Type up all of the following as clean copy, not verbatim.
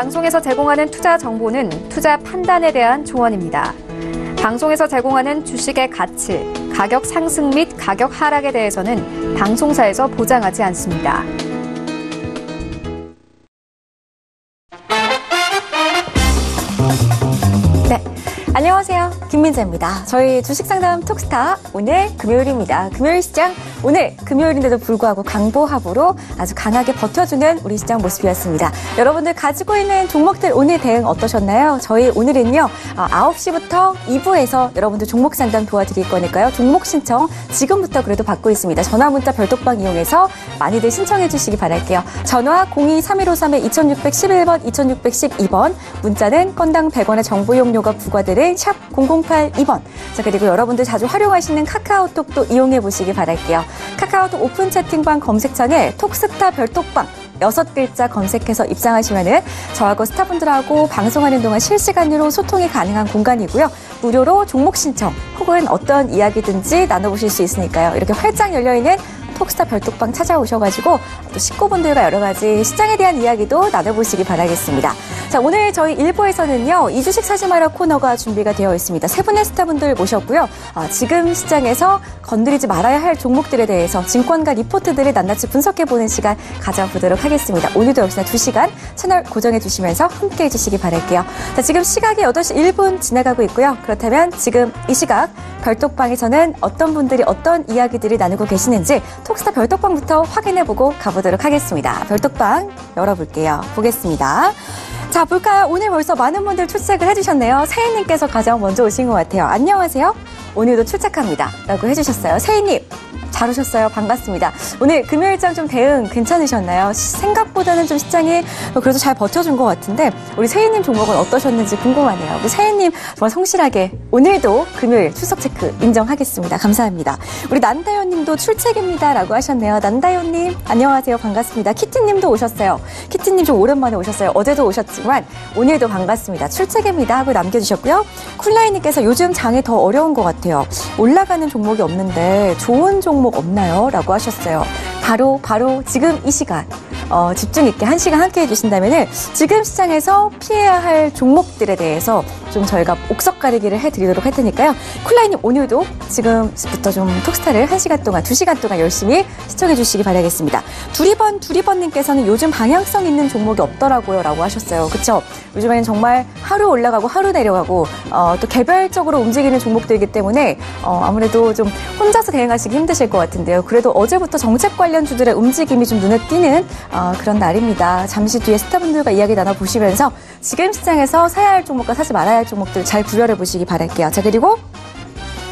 방송에서 제공하는 투자 정보는 투자 판단에 대한 조언입니다. 방송에서 제공하는 주식의 가치, 가격 상승 및 가격 하락에 대해서는 방송사에서 보장하지 않습니다. 네, 안녕하세요. 김민재입니다. 저희 주식상담 톡스타 오늘 금요일입니다. 금요일 시장 오늘 금요일인데도 불구하고 강보합으로 아주 강하게 버텨주는 우리 시장 모습이었습니다. 여러분들 가지고 있는 종목들 오늘 대응 어떠셨나요? 저희 오늘은요 9시부터 2부에서 여러분들 종목 상담 도와드릴 거니까요. 종목 신청 지금부터 그래도 받고 있습니다. 전화 문자 별톡방 이용해서 많이들 신청해 주시기 바랄게요. 전화 02-3153-2611번 2612번 문자는 건당 100원의 정보 이용료가 부과되는 샵 0082번. 자, 그리고 여러분들 자주 활용하시는 카카오톡도 이용해 보시기 바랄게요. 카카오톡 오픈 채팅방 검색창에 톡스타 별톡방 6글자 검색해서 입장하시면은 저하고 스타분들하고 방송하는 동안 실시간으로 소통이 가능한 공간이고요. 무료로 종목 신청 혹은 어떤 이야기든지 나눠보실 수 있으니까요. 이렇게 활짝 열려있는 톡스타 별톡방 찾아오셔가지고 또 식구분들과 여러 가지 시장에 대한 이야기도 나눠보시기 바라겠습니다. 자, 오늘 저희 1부에서는요. 이 주식 사지 마라 코너가 준비가 되어 있습니다. 세 분의 스타분들 모셨고요. 지금 시장에서 건드리지 말아야 할 종목들에 대해서 증권가 리포트들을 낱낱이 분석해보는 시간 가져보도록 하겠습니다. 오늘도 역시나 2시간 채널 고정해 주시면서 함께해 주시기 바랄게요. 자, 지금 시각이 8시 1분 지나가고 있고요. 그렇다면 지금 이 시각 별톡방에서는 어떤 분들이 어떤 이야기들을 나누고 계시는지 톡스타 별톡방부터 확인해보고 가보도록 하겠습니다. 별톡방 열어볼게요. 보겠습니다. 자, 볼까요? 오늘 벌써 많은 분들 출첵을 해주셨네요. 세희님께서 가장 먼저 오신 것 같아요. 안녕하세요. 오늘도 출첵합니다. 라고 해주셨어요. 세희님. 잘 오셨어요. 반갑습니다. 오늘 금요일장 좀 대응 괜찮으셨나요? 생각보다는 좀 시장이 그래도 잘 버텨준 것 같은데 우리 세희님 종목은 어떠셨는지 궁금하네요. 우리 세희님 정말 성실하게 오늘도 금요일 출석 체크 인정하겠습니다. 감사합니다. 우리 난다요님도 출첵입니다. 라고 하셨네요. 난다요님 안녕하세요. 반갑습니다. 키티님도 오셨어요. 키티님 좀 오랜만에 오셨어요. 어제도 오셨지만 오늘도 반갑습니다. 출첵입니다. 하고 남겨주셨고요. 쿨라이님께서 요즘 장이 더 어려운 것 같아요. 올라가는 종목이 없는데 좋은 종목 없나요? 라고 하셨어요. 바로 지금 이 시간 집중 있게 1시간 함께 해주신다면 지금 시장에서 피해야 할 종목들에 대해서 좀 저희가 옥석 가리기를 해드리도록 할 테니까요. 쿨라이님 오늘도 지금부터 좀 톡스타를 1시간 동안 2시간 동안 열심히 시청해 주시기 바라겠습니다. 두리번님께서는 요즘 방향성 있는 종목이 없더라고요 라고 하셨어요. 그쵸? 요즘에는 정말 하루 올라가고 하루 내려가고 또 개별적으로 움직이는 종목들이기 때문에 아무래도 좀 혼자서 대응하시기 힘드실 것 같은데요. 그래도 어제부터 정책 관련 주들의 움직임이 좀 눈에 띄는 그런 날입니다. 잠시 뒤에 스타분들과 이야기 나눠보시면서 지금 시장에서 사야 할 종목과 사지 말아야 할 종목들 잘 구별해 보시기 바랄게요. 자, 그리고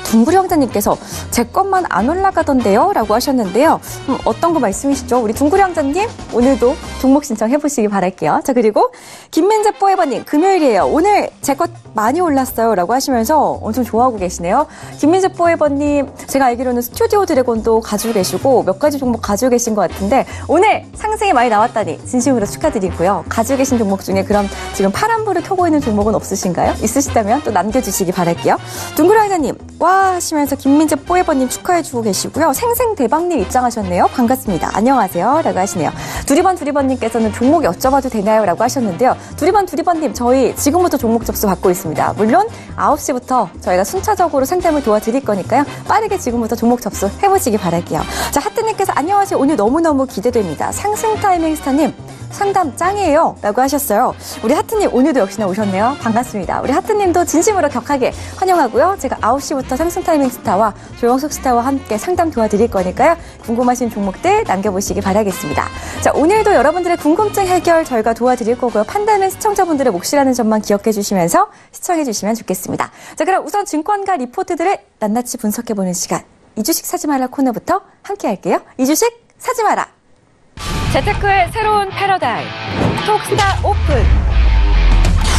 둥구리 형제님께서 제 것만 안 올라가던데요? 라고 하셨는데요. 어떤 거 말씀이시죠? 우리 둥구리 형제님 오늘도 종목 신청해보시기 바랄게요. 자, 그리고 김민재 포에버님 금요일이에요. 오늘 제 것 많이 올랐어요. 라고 하시면서 엄청 좋아하고 계시네요. 김민재 포에버님 제가 알기로는 스튜디오 드래곤도 가지고 계시고 몇 가지 종목 가지고 계신 것 같은데 오늘 상승이 많이 나왔다니 진심으로 축하드리고요. 가지고 계신 종목 중에 그럼 지금 파란불을 켜고 있는 종목은 없으신가요? 있으시다면 또 남겨주시기 바랄게요. 둥구리 형제님 와 하시면서 김민재 포에버님 축하해주고 계시고요. 생생대박님 입장하셨네요. 반갑습니다. 안녕하세요. 라고 하시네요. 두리번님께서는 종목이 여쭤봐도 되나요? 라고 하셨는데요. 두리번님 저희 지금부터 종목 접수 받고 있습니다. 물론 9시부터 저희가 순차적으로 상담을 도와드릴 거니까요. 빠르게 지금부터 종목 접수 해보시기 바랄게요. 자, 하트님께서 안녕하세요. 오늘 너무너무 기대됩니다. 상승 타이밍 스타님 상담 짱이에요. 라고 하셨어요. 우리 하트님 오늘도 역시나 오셨네요. 반갑습니다. 우리 하트님도 진심으로 격하게 환영하고요. 제가 9시부터 상승 타이밍 스타와 조영숙 스타와 함께 상담 도와드릴 거니까요. 궁금하신 종목들 남겨보시기 바라겠습니다. 자, 오늘도 여러분들의 궁금증 해결 저희가 도와드릴 거고요. 판단은 시청자분들의 몫이라는 점만 기억해 주시면서 시청해 주시면 좋겠습니다. 자, 그럼 우선 증권가 리포트들을 낱낱이 분석해보는 시간. 이 주식 사지 마라 코너부터 함께 할게요. 이 주식 사지 마라. 재테크의 새로운 패러다임 톡스타 오픈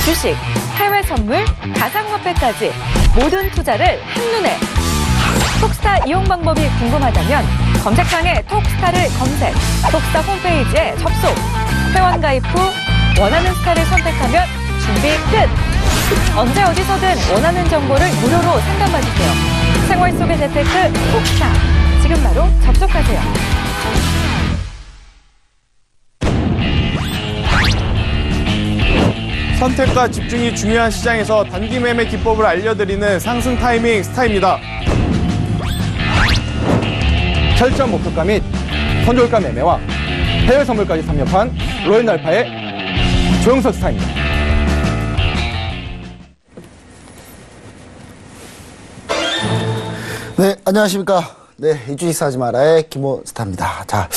주식, 해외 선물, 가상화폐까지 모든 투자를 한눈에 톡스타 이용 방법이 궁금하다면 검색창에 톡스타를 검색 톡스타 홈페이지에 접속 회원 가입 후 원하는 스타를 선택하면 준비 끝 언제 어디서든 원하는 정보를 무료로 상담받으세요. 생활 속의 재테크 톡스타 지금 바로 접속하세요. 선택과 집중이 중요한 시장에서 단기 매매 기법을 알려드리는 상승 타이밍 스타입니다. 철저한 목표가 및 선저가 매매와 해외 선물까지 섭렵한 로엔알파의 조영석 스타입니다. 네, 안녕하십니까. 네, 이주식 하지 마라의 김호스타입니다. 자,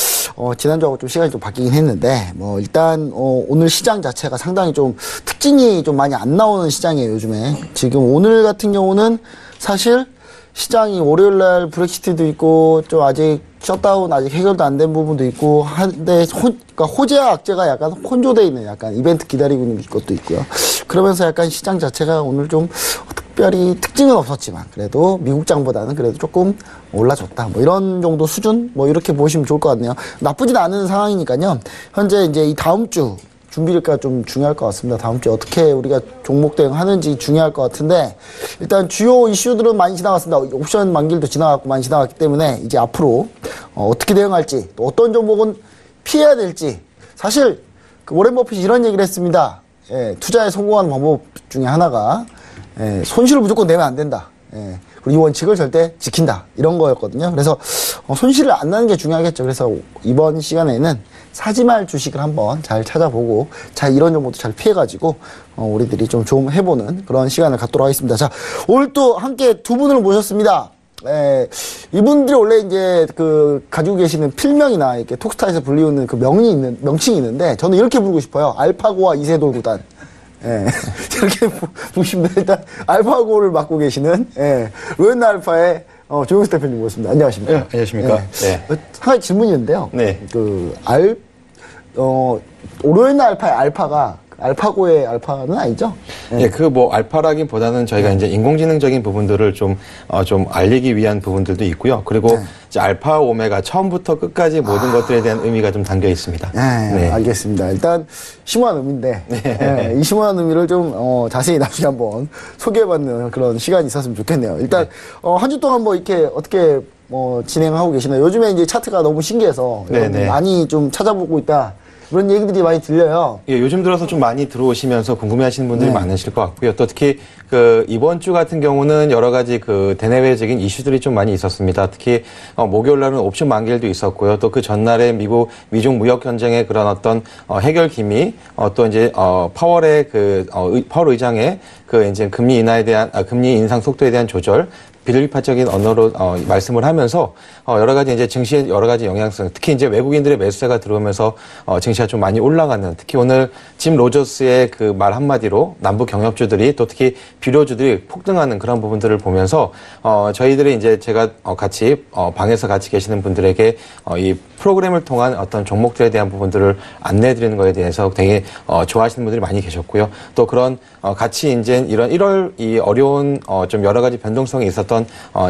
지난주하고 좀 시간이 좀 바뀌긴 했는데, 일단, 오늘 시장 자체가 상당히 좀 특징이 좀 많이 안 나오는 시장이에요, 요즘에. 지금 오늘 같은 경우는 사실 시장이 월요일 날 브렉시트도 있고, 좀 아직 셧다운 아직 해결도 안 된 부분도 있고, 한데, 그러니까 호재와 악재가 약간 혼조되어 있는 약간 이벤트 기다리고 있는 것도 있고요. 그러면서 약간 시장 자체가 오늘 좀 특별히 특징은 없었지만, 그래도 미국장보다는 그래도 조금 올라줬다. 뭐 이런 정도 수준? 뭐 이렇게 보시면 좋을 것 같네요. 나쁘진 않은 상황이니까요. 현재 이제 이 다음 주, 준비가 좀 중요할 것 같습니다. 다음 주에 어떻게 우리가 종목 대응하는지 중요할 것 같은데, 일단 주요 이슈들은 많이 지나갔습니다. 옵션 만기일도 지나갔고 많이 지나갔기 때문에 이제 앞으로 어떻게 대응할지, 또 어떤 종목은 피해야 될지. 사실 그 워렌 버핏이 이런 얘기를 했습니다. 예, 투자에 성공하는 방법 중에 하나가 손실을 무조건 내면 안 된다. 그리고 이 원칙을 절대 지킨다. 이런 거였거든요. 그래서 손실을 안 나는 게 중요하겠죠. 그래서 이번 시간에는 사지 말 주식을 한번 잘 찾아보고, 잘 이런 정보도 잘 피해가지고 우리들이 좀 해보는 그런 시간을 갖도록 하겠습니다. 자, 오늘 또 함께 두 분을 모셨습니다. 이분들이 원래 이제 가지고 계시는 필명이나 이렇게 톡스타에서 불리우는 그 명칭이 있는데, 저는 이렇게 부르고 싶어요. 알파고와 이세돌 구단. 이렇게 보시면 일단 알파고를 맡고 계시는 로엔알파의 조영석 대표님 모셨습니다. 안녕하십니까? 네, 안녕하십니까? 네. 한 가지 질문이 있는데요. 네. 로엔알파의 알파가 알파고의 알파는 아니죠? 예, 알파라기보다는 저희가 이제 인공지능적인 부분들을 좀 알리기 위한 부분들도 있고요. 그리고 이제 알파, 오메가 처음부터 끝까지 모든 것들에 대한 의미가 좀 담겨 있습니다. 네, 알겠습니다. 일단 심오한 의미인데, 이 심오한 의미를 좀 자세히 나중에 한번 소개해받는 그런 시간이 있었으면 좋겠네요. 일단 한 주 동안 뭐 이렇게 어떻게 진행하고 계시나요? 요즘에 이제 차트가 너무 신기해서 많이 좀 찾아보고 있다. 그런 얘기들이 많이 들려요. 예, 요즘 들어서 좀 많이 들어오시면서 궁금해하시는 분들이 많으실 것 같고요. 또 특히 이번 주 같은 경우는 여러 가지 대내외적인 이슈들이 좀 많이 있었습니다. 특히 목요일 날은 옵션 만기일도 있었고요. 또 그 전날에 미중 무역 전쟁의 그런 어떤 해결 기미, 또 이제 파월 의장의 이제 금리 인상 속도에 대한 조절, 비둘기파적인 언어로 말씀을 하면서 여러 가지 이제 증시의 여러 가지 영향성, 특히 이제 외국인들의 매수세가 들어오면서 증시가 좀 많이 올라가는, 특히 오늘 짐 로저스의 그 말 한마디로 남북 경협주들이, 또 특히 비료주들이 폭등하는 그런 부분들을 보면서 저희들이 이제 제가 같이 방에서 같이 계시는 분들에게 이 프로그램을 통한 어떤 종목들에 대한 부분들을 안내해 드리는 거에 대해서 되게 좋아하시는 분들이 많이 계셨고요. 또 그런 같이 이제 이런 1월 이 어려운 좀 여러 가지 변동성이 있었던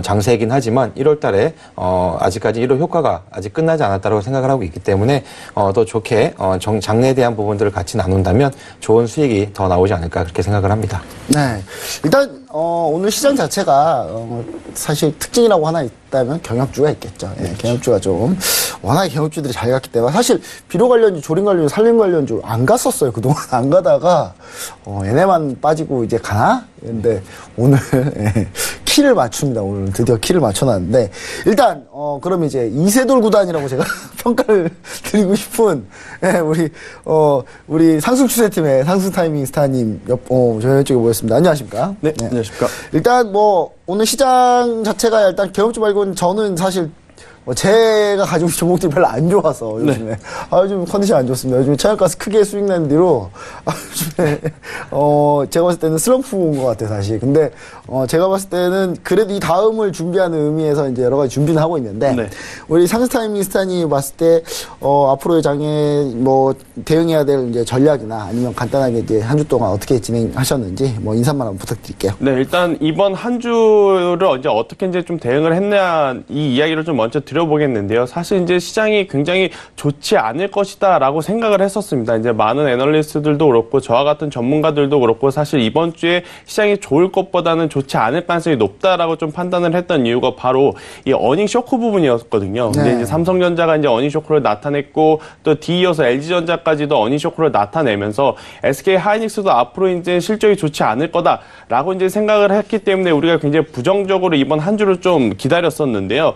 장세이긴 하지만 1월 달에 아직까지 1월 효과가 아직 끝나지 않았다고 생각을 하고 있기 때문에 더 좋게 장래에 대한 부분들을 같이 나눈다면 좋은 수익이 더 나오지 않을까 그렇게 생각을 합니다. 네. 일단 오늘 시장 자체가 사실 특징이라고 하나 있다면 경협주가 있겠죠. 경협주가 좀 워낙에 경협주들이 잘 갔기 때문에 사실 비료 관련주, 조림 관련주, 산림 관련주 안 갔었어요. 그동안 안 가다가 얘네만 빠지고 이제 가나? 근데 오늘 키를 맞춥니다. 오늘 드디어 키를 맞춰놨는데, 일단 그럼 이제 이세돌 구단이라고 제가 평가를 드리고 싶은 우리 상승 추세팀의 상승 타이밍 스타님 저희 이쪽에 모였습니다. 안녕하십니까? 네, 안녕하십니까? 일단 오늘 시장 자체가 일단 경험주 말고는 저는 사실 제가 가지고 있는 종목들이 별로 안 좋아서 요즘에 요즘 컨디션 안 좋습니다. 요즘에 천연가스 크게 수익 나는 뒤로 요즘에 제가 봤을 때는 슬럼프인 것 같아요, 사실. 근데 제가 봤을 때는 그래도 이 다음을 준비하는 의미에서 이제 여러 가지 준비는 하고 있는데, 우리 상스타이밍 스타님이 봤을 때 앞으로의 장에 대응해야 될 이제 전략이나 아니면 간단하게 이제 한 주 동안 어떻게 진행하셨는지 인사만 한번 부탁드릴게요. 네, 일단 이번 한 주를 이제 어떻게 이제 좀 대응을 했냐 이 이야기를 좀 먼저 드려보겠는데요. 사실 이제 시장이 굉장히 좋지 않을 것이다라고 생각을 했었습니다. 이제 많은 애널리스트들도 그렇고 저와 같은 전문가들도 그렇고 사실 이번 주에 시장이 좋을 것보다는 좋지 않을 가능성이 높다라고 좀 판단을 했던 이유가 바로 이 어닝 쇼크 부분이었거든요. 근데 네. 이제 삼성전자가 이제 어닝 쇼크를 나타냈고 또 뒤이어서 LG전자까지도 어닝 쇼크를 나타내면서 SK 하이닉스도 앞으로 이제 실적이 좋지 않을 거다라고 이제 생각을 했기 때문에 우리가 굉장히 부정적으로 이번 한 주를 좀 기다렸었는데요.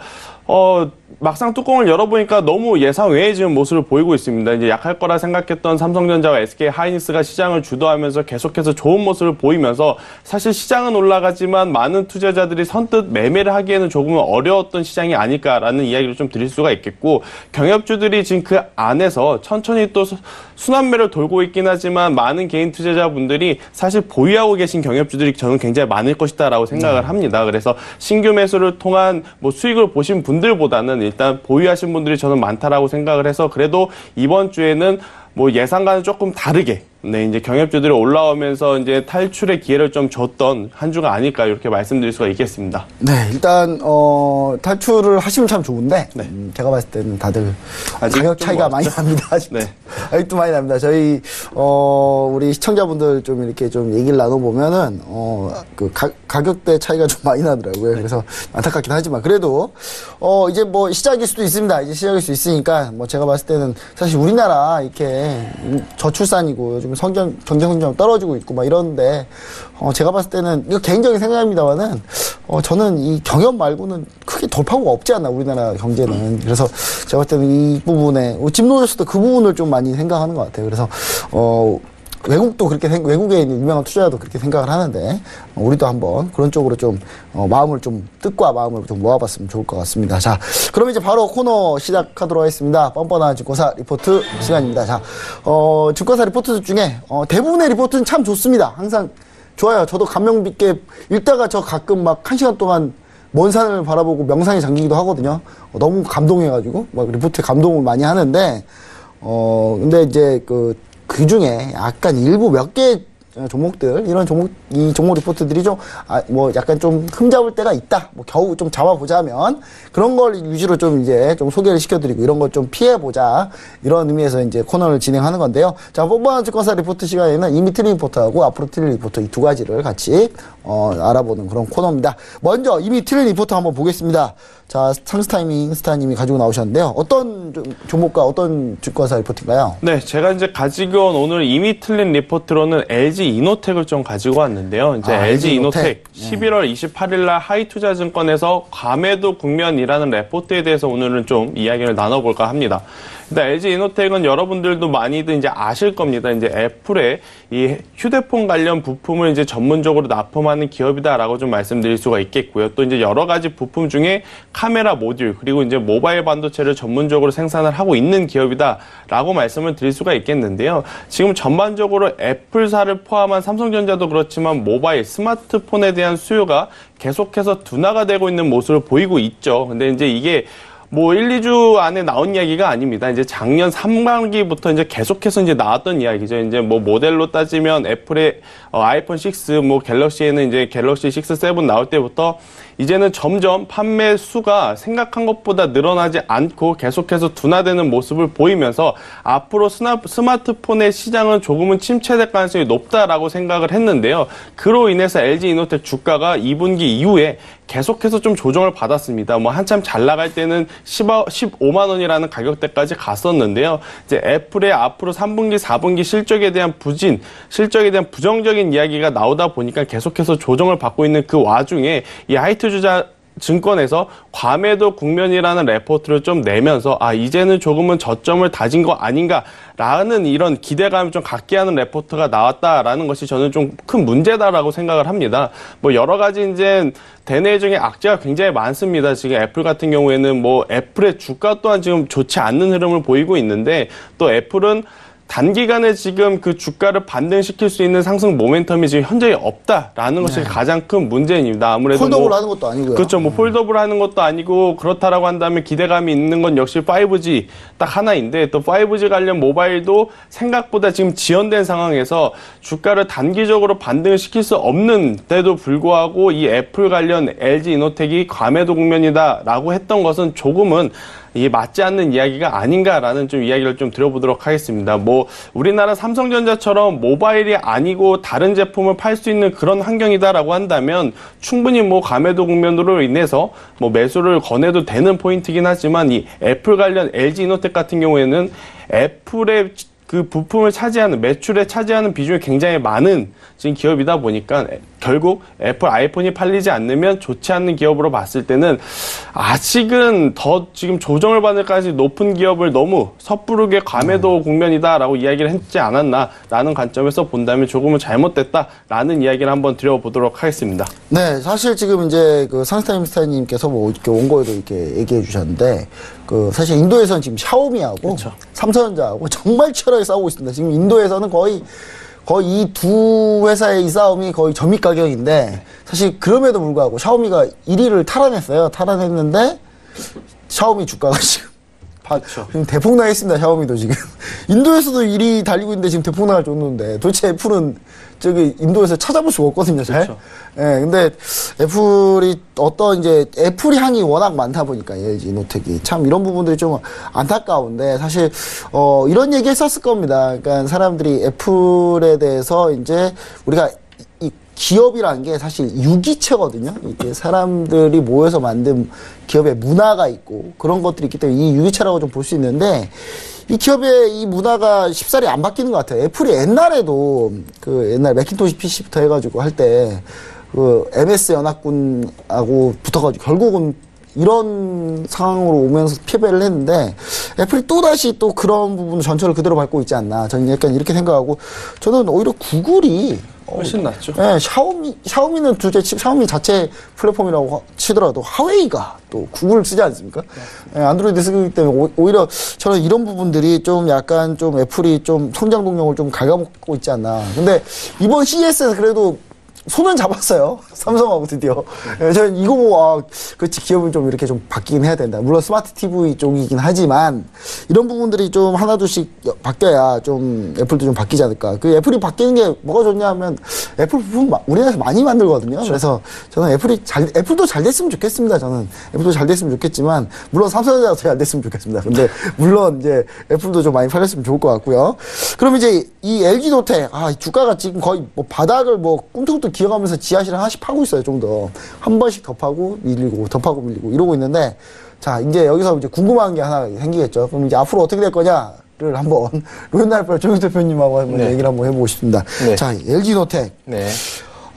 막상 뚜껑을 열어보니까 너무 예상 외의 지금 모습을 보이고 있습니다. 이제 약할 거라 생각했던 삼성전자와 SK 하이닉스가 시장을 주도하면서 계속해서 좋은 모습을 보이면서 사실 시장은 올라가지만 많은 투자자들이 선뜻 매매를 하기에는 조금은 어려웠던 시장이 아닐까라는 이야기를 좀 드릴 수가 있겠고, 경협주들이 지금 그 안에서 천천히 또 순환매를 돌고 있긴 하지만 많은 개인 투자자분들이 사실 보유하고 계신 경협주들이 저는 굉장히 많을 것이다라고 생각을 합니다. 그래서 신규 매수를 통한 뭐 수익을 보신 분들보다는 일단 보유하신 분들이 저는 많다라고 생각을 해서, 그래도 이번 주에는 뭐 예상과는 조금 다르게 이제 경협주들이 올라오면서 이제 탈출의 기회를 좀 줬던 한 주가 아닐까 이렇게 말씀드릴 수가 있겠습니다. 네, 일단 탈출을 하시면 참 좋은데 네. 제가 봤을 때는 다들 아직 가격 좀 차이가 멀었죠? 많이 납니다. 아직도. 네. 아직도 많이 납니다. 저희 우리 시청자분들 좀 이렇게 좀 얘기를 나눠보면은 그 가격대 차이가 좀 많이 나더라고요. 그래서 안타깝긴 하지만 그래도 이제 뭐 시작일 수도 있습니다. 이제 시작일 수 있으니까 뭐 제가 봤을 때는 사실 우리나라 이렇게 저출산이고 요즘 경제 성장 떨어지고 있고 막 이런데 제가 봤을 때는 이거 개인적인 생각입니다만은 저는 이 경협 말고는 크게 돌파구가 없지 않나 우리나라 경제는. 그래서 제가 봤을 때는 이 부분에 집노조스도 그 부분을 좀 많이 생각하는 것 같아요. 그래서 외국도 그렇게 외국에 있는 유명한 투자자도 그렇게 생각을 하는데 우리도 한번 그런 쪽으로 좀 마음을 좀 뜻과 마음을 좀 모아봤으면 좋을 것 같습니다. 자, 그럼 이제 바로 코너 시작하도록 하겠습니다. 뻔뻔한 증권사 리포트 시간입니다. 자, 증권사 리포트 중에 대부분의 리포트는 참 좋습니다. 항상 좋아요. 저도 감명 깊게 읽다가 저 가끔 막 1시간 동안 먼 산을 바라보고 명상에 잠기기도 하거든요. 너무 감동해가지고 막 리포트에 감동을 많이 하는데 근데 이제 그 중에 약간 일부 몇 개 종목들, 이 종목 리포트들이 좀, 뭐 약간 좀 흠잡을 때가 있다. 뭐 겨우 좀 잡아보자면 그런 걸 위주로 좀 이제 좀 소개를 시켜드리고 이런 걸 좀 피해보자. 이런 의미에서 이제 코너를 진행하는 건데요. 자, 뻔뻔한 증권사 리포트 시간에는 이미 틀린 리포트하고 앞으로 틀린 리포트 이 두 가지를 같이, 알아보는 그런 코너입니다. 먼저 이미 틀린 리포트 한번 보겠습니다. 자, 상스타이밍 스타님이 가지고 나오셨는데요. 어떤 종목과 어떤 증권사 리포트인가요? 네, 제가 이제 가지고 온 오늘 이미 틀린 리포트로는 LG 이노텍을 좀 가지고 왔는데요. 이제 LG 이노텍 11월 28일 날 하이투자증권에서 과매도 국면이라는 레포트에 대해서 오늘은 좀 이야기를 나눠볼까 합니다. 일단 LG 이노텍은 여러분들도 많이들 이제 아실 겁니다. 이제 애플의 이 휴대폰 관련 부품을 이제 전문적으로 납품하는 기업이다라고 좀 말씀드릴 수가 있겠고요. 또 이제 여러 가지 부품 중에 카메라 모듈 그리고 이제 모바일 반도체를 전문적으로 생산을 하고 있는 기업이다라고 말씀을 드릴 수가 있겠는데요. 지금 전반적으로 애플사를 포함한 삼성전자도 그렇지만 모바일 스마트폰에 대한 수요가 계속해서 둔화가 되고 있는 모습을 보이고 있죠. 근데 이제 이게 뭐 1, 2주 안에 나온 이야기가 아닙니다. 이제 작년 3분기부터 이제 계속해서 이제 나왔던 이야기죠. 이제 뭐 모델로 따지면 애플의 아이폰 6, 뭐 갤럭시에는 이제 갤럭시 6, 7 나올 때부터 이제는 점점 판매 수가 생각한 것보다 늘어나지 않고 계속해서 둔화되는 모습을 보이면서 앞으로 스마트폰의 시장은 조금은 침체될 가능성이 높다라고 생각을 했는데요. 그로 인해서 LG 이노텍 주가가 2분기 이후에 계속해서 좀 조정을 받았습니다. 뭐 한참 잘 나갈 때는 15만 원이라는 가격대까지 갔었는데요. 이제 애플의 앞으로 3분기, 4분기 실적에 대한 실적에 대한 부정적인 이야기가 나오다 보니까 계속해서 조정을 받고 있는 그 와중에 이 하이투자 증권에서 과매도 국면이라는 레포트를 좀 내면서 이제는 조금은 저점을 다진 거 아닌가라는 이런 기대감을 좀 갖게 하는 레포트가 나왔다라는 것이 저는 좀 큰 문제다라고 생각을 합니다. 뭐 여러 가지 이제 대내 중에 악재가 굉장히 많습니다. 지금 애플 같은 경우에는 뭐 애플의 주가 또한 지금 좋지 않는 흐름을 보이고 있는데 또 애플은 단기간에 지금 그 주가를 반등시킬 수 있는 상승 모멘텀이 지금 현재 없다라는 것이 가장 큰 문제입니다. 아무래도 폴더블 하는 것도 아니고요. 그렇죠. 뭐 폴더블 하는 것도 아니고 그렇다라고 한다면 기대감이 있는 건 역시 5G 딱 하나인데 또 5G 관련 모바일도 생각보다 지금 지연된 상황에서 주가를 단기적으로 반등시킬 수 없는데도 불구하고 이 애플 관련 LG 이노텍이 과매도 국면이다라고 했던 것은 조금은 이게 맞지 않는 이야기가 아닌가라는 좀 이야기를 좀 드려보도록 하겠습니다. 뭐 우리나라 삼성전자처럼 모바일이 아니고 다른 제품을 팔 수 있는 그런 환경이다라고 한다면 충분히 뭐 과매도 국면으로 인해서 뭐 매수를 권해도 되는 포인트긴 하지만 이 애플 관련 LG 이노텍 같은 경우에는 애플의 그 부품을 차지하는 매출에 차지하는 비중이 굉장히 많은 지금 기업이다 보니까 결국 애플 아이폰이 팔리지 않으면 좋지 않는 기업으로 봤을 때는 아직은 더 지금 조정을 받을까지 높은 기업을 너무 섣부르게 과매도 국면이다라고 이야기를 했지 않았나라는 관점에서 본다면 조금은 잘못됐다라는 이야기를 한번 드려보도록 하겠습니다. 네, 사실 지금 이제 그 상스타임스타님께서 뭐 이렇게 원고에도 이렇게 얘기해 주셨는데 그 사실 인도에서는 지금 샤오미하고 그렇죠. 삼성전자하고 정말 치열하게 싸우고 있습니다. 지금 인도에서는 거의 이 두 회사의 이 싸움이 거의 점입 가격인데 사실 그럼에도 불구하고 샤오미가 1위를 탈환했어요. 탈환했는데 샤오미 주가가 지금 지금 대폭락했습니다. 샤오미도 지금 인도에서도 1위 달리고 있는데 지금 대폭락을 줬는데 도대체 애플은 저기 인도에서 찾아볼 수가 없거든요. 잘. 그렇죠. 예, 근데 애플이 어떤 이제 애플 향이 워낙 많다 보니까 LG 이노텍이 참 이런 부분들이 좀 안타까운데 사실 이런 얘기 했었을 겁니다. 그러니까 사람들이 애플에 대해서 이제 우리가 이 기업이라는 게 사실 유기체거든요. 이게 사람들이 모여서 만든 기업의 문화가 있고 그런 것들이 있기 때문에 이 유기체라고 좀 볼 수 있는데 이 기업의 이 문화가 쉽사리 안 바뀌는 것 같아요. 애플이 옛날에도 그 옛날 매킨토시 PC부터 해가지고 할 때 그 MS 연합군하고 붙어가지고 결국은 이런 상황으로 오면서 패배를 했는데 애플이 또다시 또 그런 부분 전철을 그대로 밟고 있지 않나 저는 약간 이렇게 생각하고 저는 오히려 구글이 훨씬 낫죠. 네, 샤오미는 샤오미 자체 플랫폼이라고 치더라도 하웨이가 또 구글을 쓰지 않습니까? 네, 안드로이드 쓰기 때문에 오히려 저는 이런 부분들이 좀 약간 좀 애플이 좀 성장 동력을 좀 갉아먹고 있지 않나. 근데 이번 CES에서 그래도 손은 잡았어요. 삼성하고 드디어. 네, 저는 이거 보고, 그렇지, 기업은 좀 이렇게 좀 바뀌긴 해야 된다. 물론 스마트 TV 쪽이긴 하지만, 이런 부분들이 좀 하나둘씩 바뀌어야 좀 애플도 좀 바뀌지 않을까. 그 애플이 바뀌는 게 뭐가 좋냐 하면, 애플 부품 우리나라에서 많이 만들거든요. 그렇죠. 그래서 저는 애플도 잘 됐으면 좋겠습니다. 저는. 애플도 잘 됐으면 좋겠지만, 물론 삼성전자도 잘 됐으면 좋겠습니다. 근데, 물론 이제 애플도 좀 많이 팔렸으면 좋을 것 같고요. 그럼 이제 이 LG 노텍, 주가가 지금 거의 뭐 바닥을 뭐 꿈틀꿈틀 기어가면서 지하실을 하나씩 파고 있어요, 좀 더. 한 번씩 더 파고 밀리고, 더 파고 밀리고, 이러고 있는데, 자, 이제 여기서 이제 궁금한 게 하나 생기겠죠. 그럼 이제 앞으로 어떻게 될 거냐를 한번, 로엔날별 조용 대표님하고 한번 얘기를 한번 해보고 싶습니다. 네. 자, LG 노텍. 네.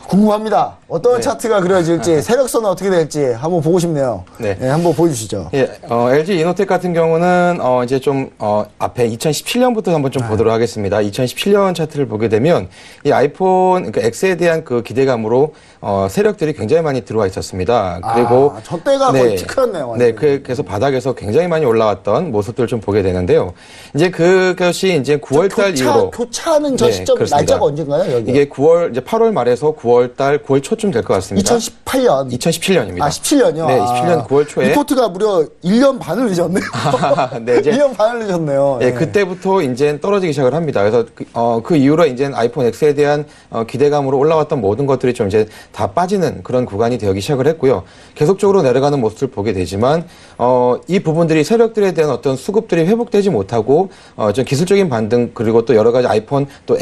궁금합니다. 어떤 차트가 그려질지, 세력선은 어떻게 될지 한번 보고 싶네요. 네. 한번 보여주시죠. 예, LG 이노텍 같은 경우는, 이제 좀, 앞에 2017년부터 한번 좀 보도록 하겠습니다. 2017년 차트를 보게 되면, 이 아이폰, 그러니까 X에 대한 그 기대감으로, 세력들이 굉장히 많이 들어와 있었습니다. 그리고. 저 때가 거의 피크였네요. 네, 그래서 바닥에서 굉장히 많이 올라왔던 모습들을 좀 보게 되는데요. 이제 그것이 이제 9월달 이후로. 교차하는 저 시점, 날짜가 언젠가요, 여기? 이게 8월 말에서 9월달 초쯤 될 것 같습니다. 2017년입니다. 17년이요? 네, 17년 9월 초에. 리포트가 무려 1년 반을 늦었네요. 네, 이제 1년 반을 늦었네요. 네, 그때부터 이제 떨어지기 시작을 합니다. 그래서 그 이후로 이제 아이폰 X에 대한 기대감으로 올라왔던 모든 것들이 좀 이제 다 빠지는 그런 구간이 되기 시작을 했고요. 계속적으로 내려가는 모습을 보게 되지만 이 부분들이 세력들에 대한 어떤 수급들이 회복되지 못하고 좀 기술적인 반등 그리고 또 여러 가지 아이폰 또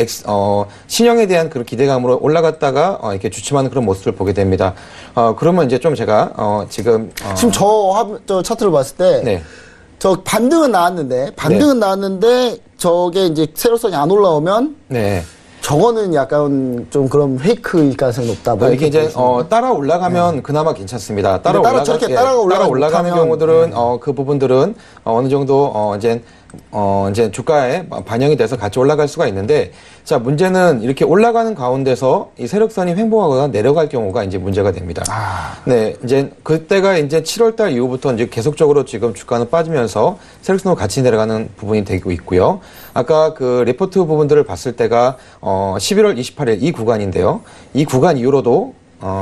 신형에 대한 그런 기대감으로 올라갔다가 이렇게 주춤하는 그런 모습을 보게 됩니다. 그러면 이제 좀 제가 지금 저 차트를 봤을 때 네. 저 반등은 나왔는데 저게 이제 세력선이 안 올라오면 네. 저거는 약간 좀 그런 페이크일 가능성이 높다. 뭐 이게 이제 따라 올라가면 그나마 괜찮습니다. 저렇게 따라가 올라가는 못하면, 경우들은 그 부분들은 어느 정도 이제 이제 주가에 반영이 돼서 같이 올라갈 수가 있는데, 자, 문제는 이렇게 올라가는 가운데서 이 세력선이 횡보하거나 내려갈 경우가 이제 문제가 됩니다. 네, 이제 그때가 이제 7월달 이후부터 이제 계속적으로 지금 주가는 빠지면서 세력선으로 같이 내려가는 부분이 되고 있고요. 아까 그 리포트 부분들을 봤을 때가 11월 28일 이 구간인데요. 이 구간 이후로도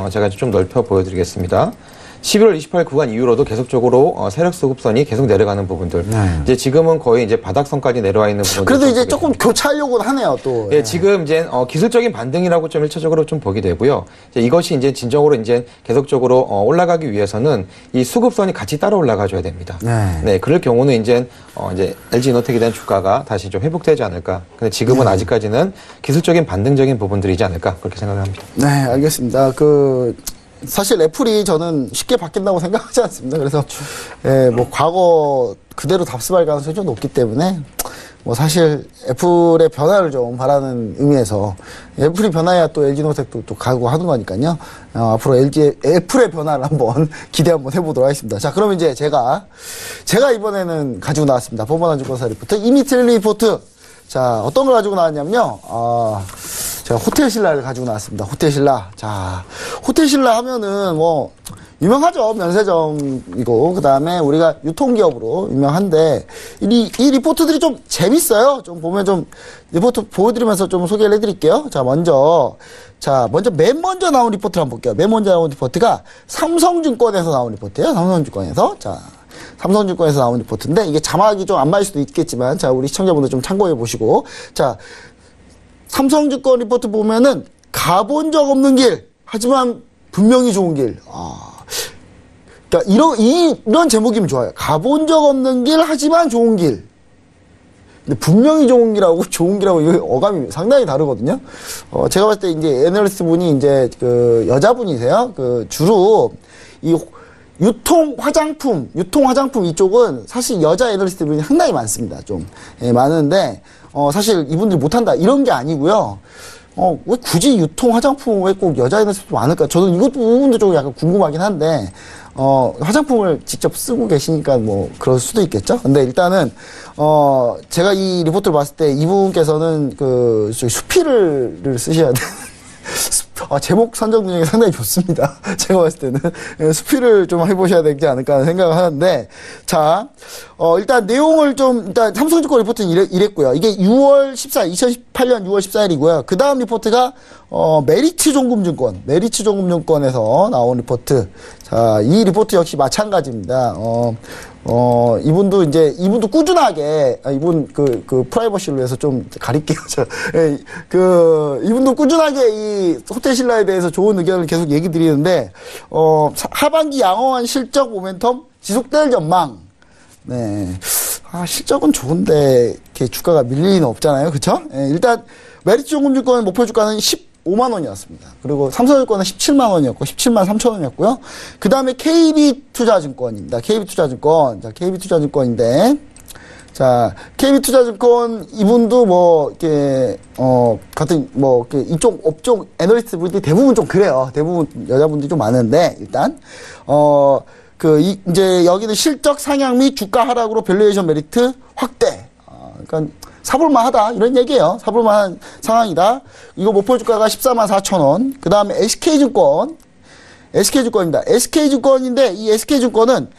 제가 좀 넓혀 보여드리겠습니다. 11월 28일 구간 이후로도 계속적으로 세력수 흡선이 계속 내려가는 부분들. 이제 지금은 거의 이제 바닥선까지 내려와 있는 부분들. 그래도 이제 조금 교차하려고는 하네요, 또. 예, 지금 이제 기술적인 반등이라고 좀 1차적으로 좀 보게 되고요. 이제 이것이 이제 진정으로 이제 계속적으로 올라가기 위해서는 이 수급선이 같이 따라 올라가줘야 됩니다. 네, 그럴 경우는 이제 LG 이노텍에 대한 주가가 다시 좀 회복되지 않을까. 근데 지금은 아직까지는 기술적인 반등적인 부분들이지 않을까 그렇게 생각합니다. 네, 알겠습니다. 사실 애플이 저는 쉽게 바뀐다고 생각하지 않습니다. 그래서, 예, 뭐, 과거 그대로 답습할 가능성이 좀 높기 때문에, 뭐, 사실 애플의 변화를 좀 바라는 의미에서, 애플이 변화해야 또 LG노텍도 또 가고 하는 거니까요. 앞으로 애플의 변화를 한번 기대 한번 해보도록 하겠습니다. 자, 그럼 이제 제가 이번에는 가지고 나왔습니다. 포먼한 주권사 리포트, 이미틀 리포트. 자, 어떤 걸 가지고 나왔냐면요. 제가 호텔신라를 가지고 나왔습니다. 호텔신라. 자, 호텔신라 하면은 뭐 유명하죠. 면세점이고 그다음에 우리가 유통기업으로 유명한데 이 리포트들이 좀 재밌어요. 좀 보면 좀 리포트 보여드리면서 좀 소개를 해드릴게요. 자, 먼저 맨 먼저 나온 리포트를 한번 볼게요. 맨 먼저 나온 리포트가 삼성증권에서 나온 리포트예요. 삼성증권에서. 자, 삼성증권에서 나온 리포트인데 이게 자막이 좀 안 맞을 수도 있겠지만 자, 우리 시청자분들 좀 참고해 보시고 자, 삼성증권 리포트 보면은 가본 적 없는 길 하지만 분명히 좋은 길. 그러니까 이런 제목이면 좋아요. 가본 적 없는 길 하지만 좋은 길. 근데 분명히 좋은 길하고 좋은 길하고 이 어감이 상당히 다르거든요. 제가 봤을 때 이제 애널리스트 분이 이제 그 여자분이세요. 주로 이 유통 화장품 이쪽은 사실 여자 애널리스트 분이 상당히 많습니다. 좀 많은데 사실 이분들이 못한다 이런 게 아니고요. 왜 굳이 유통 화장품에 꼭 여자 애널리스트 많을까? 저는 이 부분도 좀 약간 궁금하긴 한데 화장품을 직접 쓰고 계시니까 뭐 그럴 수도 있겠죠. 근데 일단은 제가 이 리포트를 봤을 때 이분께서는 수필을 쓰셔야 돼. 제목 선정 능력이 상당히 좋습니다. 제가 봤을 때는 수필을 좀 해보셔야 되지 않을까 하는 생각을 하는데 자, 일단 내용을 일단 삼성증권 리포트는 이랬고요. 이게 6월 14일, 2018년 6월 14일이고요. 그 다음 리포트가 메리츠종금증권에서 나온 리포트. 자, 이 리포트 역시 마찬가지입니다. 이분도 꾸준하게, 이분 프라이버시를 위해서 좀 가릴게요. 이분도 꾸준하게 이 호텔신라에 대해서 좋은 의견을 계속 얘기 드리는데, 하반기 양호한 실적 모멘텀 지속될 전망. 네. 실적은 좋은데, 이렇게 주가가 밀릴 리는 없잖아요. 그쵸? 일단, 메리츠종금증권 목표 주가는 15만 원이었습니다. 그리고 삼성증권은 17만 원이었고 17만 3천 원이었고요. 그 다음에 KB투자증권입니다. KB투자증권. 자, KB투자증권인데 자, KB투자증권 이분도 같은 이쪽 업종 애널리스트 분들이 대부분 좀 그래요. 대부분 여자분들이 좀 많은데 일단 이제 여기는 실적 상향 및 주가 하락으로 밸류에이션 메리트 확대. 그러니까 사볼만하다 이런 얘기예요. 사볼만한 상황이다. 이거 목표 주가가 14만 4천 원. 그 다음에 SK증권입니다. SK증권인데 이 SK증권은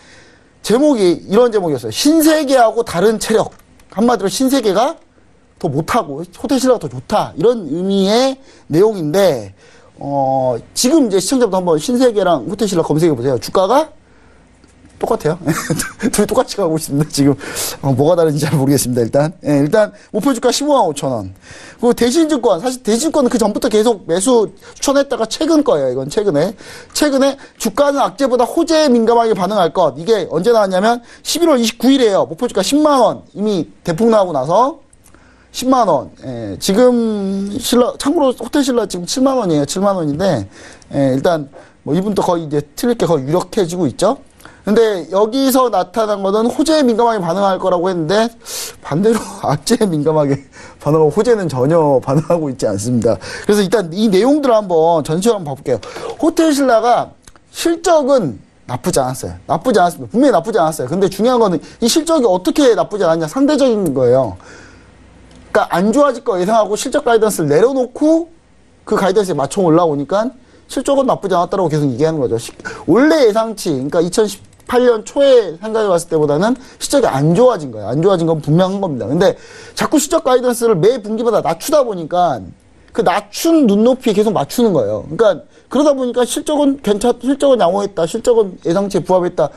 제목이 이런 제목이었어요. 신세계하고 다른 체력. 한마디로 신세계가 더 못하고 호텔신라가 더 좋다 이런 의미의 내용인데 지금 이제 시청자분들 한번 신세계랑 호텔신라 검색해 보세요. 주가가 똑같아요. 둘이 똑같이 가고 있습니다. 지금 뭐가 다른지 잘 모르겠습니다. 일단 목표 주가 15만 5천 원. 그리고 대신증권, 사실 대신증권은 그 전부터 계속 매수 추천했다가 최근 거예요. 이건 최근에 주가는 악재보다 호재에 민감하게 반응할 것. 이게 언제 나왔냐면 11월 29일이에요. 목표 주가 10만 원. 이미 대폭 나오고 나서 10만 원. 지금 참고로 호텔신라 지금 7만 원이에요. 7만 원인데 일단 이분도 거의 이제 틀릴 게 거의 유력해지고 있죠. 근데 여기서 나타난 거는 호재에 민감하게 반응할 거라고 했는데 반대로 악재에 민감하게 반응하고 호재는 전혀 반응하고 있지 않습니다. 그래서 일단 이 내용들을 한번 전체적으로 한번 봐볼게요. 호텔신라가 실적은 나쁘지 않았어요. 나쁘지 않았습니다. 분명히 나쁘지 않았어요. 근데 중요한 거는 이 실적이 어떻게 나쁘지 않았냐. 상대적인 거예요. 그러니까 안 좋아질 거 예상하고 실적 가이던스를 내려놓고 그 가이던스에 맞춰 올라오니까 실적은 나쁘지 않았다고 계속 얘기하는 거죠. 원래 예상치, 그러니까 2018년 초에 생각해 봤을 때보다는 실적이 안 좋아진 거예요. 안 좋아진 건 분명한 겁니다. 근데 자꾸 실적 가이던스를 매 분기마다 낮추다 보니까 그 낮춘 눈높이에 계속 맞추는 거예요. 그러니까 그러다 보니까 실적은 실적은 양호했다. 실적은 예상치에 부합했다.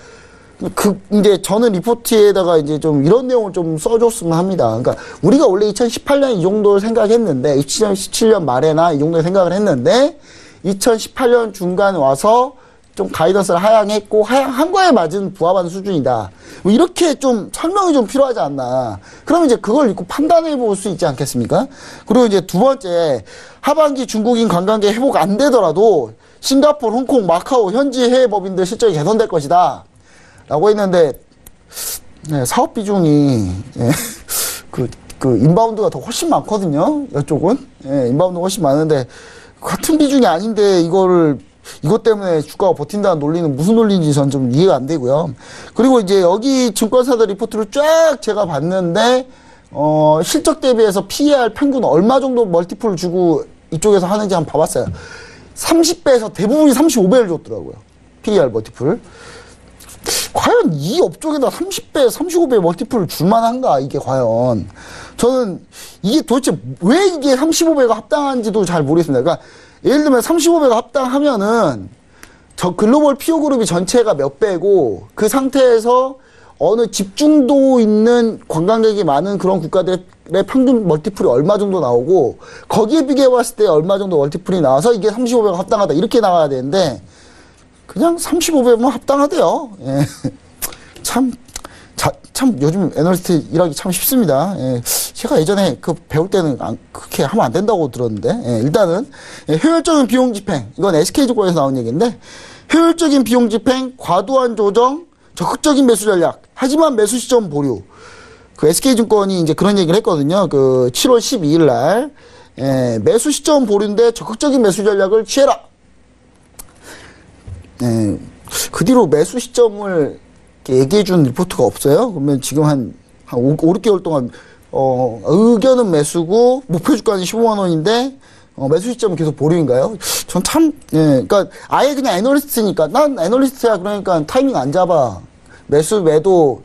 이제 저는 리포트에다가 이제 좀 이런 내용을 좀 써줬으면 합니다. 그러니까 우리가 원래 2018년 이 정도를 생각했는데, 2017년 말에나 이 정도 생각을 했는데, 2018년 중간에 와서 좀 가이던스를 하향했고, 하향한 거에 맞은 부합하는 수준이다. 뭐 이렇게 좀 설명이 좀 필요하지 않나. 그러면 이제 그걸 읽고 판단해 볼 수 있지 않겠습니까? 그리고 이제 두 번째, 하반기 중국인 관광객 회복 안 되더라도, 싱가포르, 홍콩, 마카오, 현지 해외 법인들 실적이 개선될 것이다. 라고 했는데, 네, 사업 비중이, 예, 인바운드가 더 훨씬 많거든요. 이쪽은. 예, 인바운드가 훨씬 많은데, 같은 비중이 아닌데, 이것 때문에 주가가 버틴다는 논리는 무슨 논리인지 전 좀 이해가 안 되고요. 그리고 이제 여기 증권사들 리포트를 쫙 제가 봤는데, 실적 대비해서 PER 평균 얼마 정도 멀티플을 주고 이쪽에서 하는지 한번 봐봤어요. 30배에서 대부분이 35배를 줬더라고요. PER 멀티플. 과연 이 업종에다 30배, 35배 멀티플을 줄만한가, 이게 과연. 저는 이게 도대체 왜 이게 35배가 합당한지도 잘 모르겠습니다. 그러니까 예를 들면 35배가 합당하면은 저 글로벌 피오 그룹이 전체가 몇 배고 그 상태에서 어느 집중도 있는 관광객이 많은 그런 국가들의 평균 멀티플이 얼마 정도 나오고 거기에 비교해 봤을 때 얼마 정도 멀티플이 나와서 이게 35배가 합당하다 이렇게 나와야 되는데 그냥 35배면 합당하대요. 예. 참 요즘 애널리스트 일하기 참 쉽습니다. 예. 제가 예전에 배울 때는 그렇게 하면 안 된다고 들었는데, 예. 일단은, 예. 효율적인 비용 집행. 이건 SK증권에서 나온 얘기인데, 효율적인 비용 집행, 과도한 조정, 적극적인 매수 전략, 하지만 매수 시점 보류. SK증권이 이제 그런 얘기를 했거든요. 7월 12일 날, 예. 매수 시점 보류인데 적극적인 매수 전략을 취해라. 예, 그 뒤로 매수 시점을 얘기해준 리포트가 없어요. 그러면 지금 한 5, 6개월 동안, 의견은 매수고, 목표 주가는 15만 원인데, 매수 시점은 계속 보류인가요? 전 참, 예, 그러니까 아예 그냥 애널리스트니까, 난 애널리스트야. 그러니까 타이밍 안 잡아. 매수, 매도,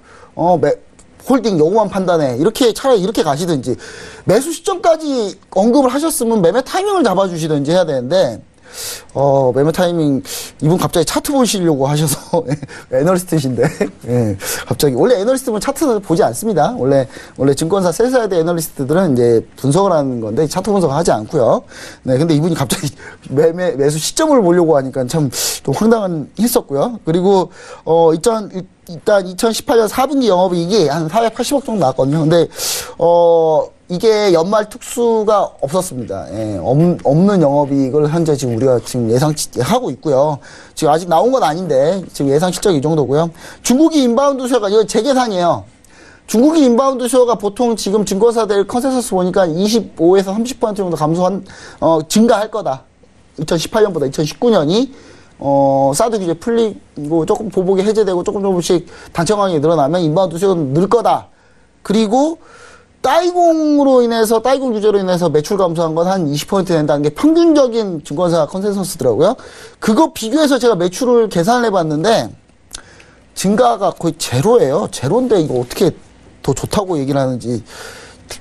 홀딩 요거만 판단해. 이렇게 차라리 이렇게 가시든지, 매수 시점까지 언급을 하셨으면 매매 타이밍을 잡아주시든지 해야 되는데, 매매 타이밍, 이분 갑자기 차트 보시려고 하셔서, 애널리스트신데, 예, 갑자기. 원래 애널리스트는 차트는 보지 않습니다. 원래 증권사 셀사이드 애널리스트들은 이제 분석을 하는 건데, 차트 분석을 하지 않고요. 네, 근데 이분이 갑자기 매수 시점을 보려고 하니까 참 좀 황당한 했었고요. 그리고, 일단 2018년 4분기 영업이익이 한 480억 정도 나왔거든요. 근데, 이게 연말 특수가 없었습니다. 예, 없는 영업이익을 현재 지금 우리가 지금 예상하고 있고요. 지금 아직 나온 건 아닌데 지금 예상 실적이 이 정도고요. 중국이 인바운드 수요가 이거 제 계산이에요. 중국이 인바운드 수요가 보통 지금 증권사들 컨센서스 보니까 25에서 30% 정도 증가할 거다. 2018년보다 2019년이 사드 규제 풀리고 조금 보복이 해제되고 조금씩 단체 강이 늘어나면 인바운드 수요가 늘 거다. 그리고 따이공으로 인해서, 따이공 규제로 인해서 매출 감소한 건 한 20% 된다는 게 평균적인 증권사 컨센서스더라고요. 그거 비교해서 제가 매출을 계산을 해봤는데, 증가가 거의 제로예요. 제로인데 이거 어떻게 더 좋다고 얘기를 하는지.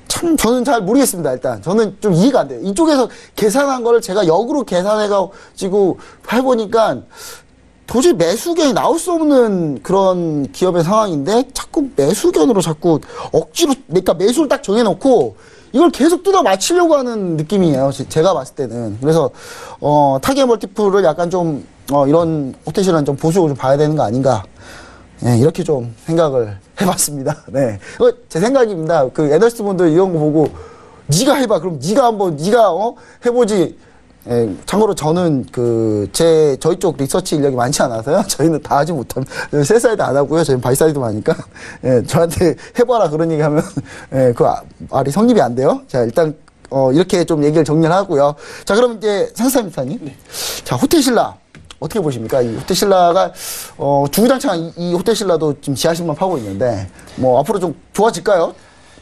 참, 저는 잘 모르겠습니다, 일단. 저는 좀 이해가 안 돼요. 이쪽에서 계산한 거를 제가 역으로 계산해가지고 해보니까, 도저히 매수견이 나올 수 없는 그런 기업의 상황인데 자꾸 매수견으로 자꾸 억지로 그러니까 매수를 딱 정해놓고 이걸 계속 뜯어 맞추려고 하는 느낌이에요. 제가 봤을 때는. 그래서 타겟 멀티플을 약간 좀 이런 호텔시는 좀 보수적으로 좀 봐야 되는 거 아닌가. 네, 이렇게 좀 생각을 해봤습니다. 네, 제 생각입니다. 애널리스트 분들 이런 거 보고 네가 해봐. 그럼 네가 한번 네가 해보지. 예, 참고로 저는 저희 쪽 리서치 인력이 많지 않아서요. 저희는 다 하지 못합니다. 셀사이드 안 하고요. 저희는 바이사이드만 하니까. 예, 저한테 해봐라 그런 얘기 하면, 예, 말이 성립이 안 돼요. 자, 일단, 이렇게 좀 얘기를 정리를 하고요. 자, 그럼 이제 상사입니다님. 네. 자, 호텔신라. 어떻게 보십니까? 이 호텔신라가 주구장창 이 호텔신라도 지금 지하실만 파고 있는데 뭐 앞으로 좀 좋아질까요?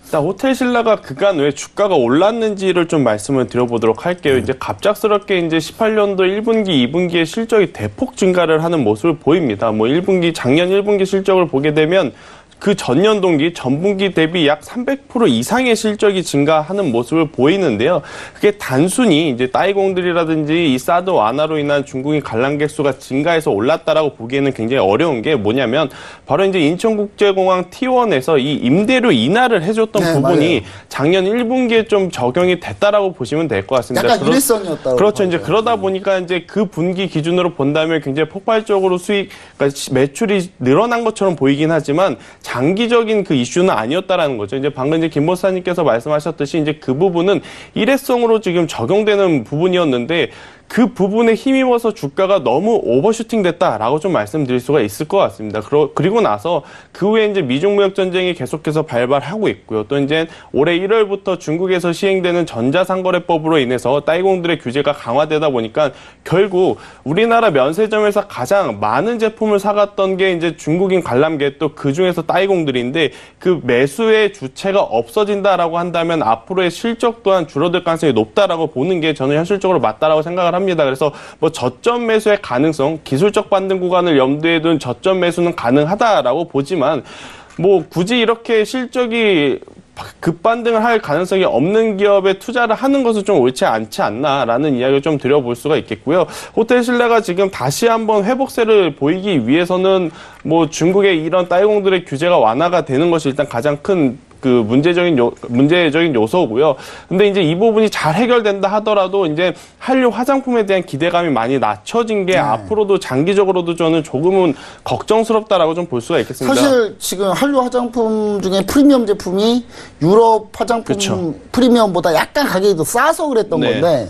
일단 호텔신라가 그간 왜 주가가 올랐는지를 좀 말씀을 드려보도록 할게요. 이제 갑작스럽게 이제 18년도 1분기, 2분기에 실적이 대폭 증가를 하는 모습을 보입니다. 뭐 작년 1분기 실적을 보게 되면 그 전년 동기, 전분기 대비 약 300% 이상의 실적이 증가하는 모습을 보이는데요. 그게 단순히 이제 따이공들이라든지 이 사드 완화로 인한 중국인 관람객 수가 증가해서 올랐다라고 보기에는 굉장히 어려운 게 뭐냐면 바로 이제 인천국제공항 T1에서 이 임대료 인하를 해줬던 네, 부분이 맞아요. 작년 1분기에 좀 적용이 됐다라고 보시면 될 것 같습니다. 약간 일회성이었다고. 그렇죠. 이제 그러다 보니까 이제 그 분기 기준으로 본다면 굉장히 폭발적으로 그러니까 매출이 늘어난 것처럼 보이긴 하지만 장기적인 그 이슈는 아니었다라는 거죠. 이제 방금 이제 김 목사님께서 말씀하셨듯이 이제 그 부분은 일회성으로 지금 적용되는 부분이었는데 그 부분에 힘입어서 주가가 너무 오버슈팅 됐다라고 좀 말씀드릴 수가 있을 것 같습니다. 그리고 나서 그 후에 이제 미중 무역 전쟁이 계속해서 발발하고 있고요. 또 이제 올해 1월부터 중국에서 시행되는 전자상거래법으로 인해서 따이공들의 규제가 강화되다 보니까 결국 우리나라 면세점에서 가장 많은 제품을 사갔던 게 이제 중국인 관람객 또 그 중에서 따이공들인데 그 매수의 주체가 없어진다라고 한다면 앞으로의 실적 또한 줄어들 가능성이 높다라고 보는 게 저는 현실적으로 맞다라고 생각을 합니다. 그래서 뭐 저점 매수의 가능성, 기술적 반등 구간을 염두에 둔 저점 매수는 가능하다라고 보지만 뭐 굳이 이렇게 실적이 급반등을 할 가능성이 없는 기업에 투자를 하는 것은 좀 옳지 않지 않나라는 이야기를 좀 드려볼 수가 있겠고요. 호텔신라가 지금 다시 한번 회복세를 보이기 위해서는 뭐 중국의 이런 따이공들의 규제가 완화가 되는 것이 일단 가장 큰 그 문제적인 요소고요. 근데 이제 이 부분이 잘 해결된다 하더라도 이제 한류 화장품에 대한 기대감이 많이 낮춰진 게 앞으로도 장기적으로도 저는 조금은 걱정스럽다라고 좀 볼 수가 있겠습니다. 사실 지금 한류 화장품 중에 프리미엄 제품이 유럽 화장품 그쵸. 프리미엄보다 약간 가격이 더 싸서 그랬던 네. 건데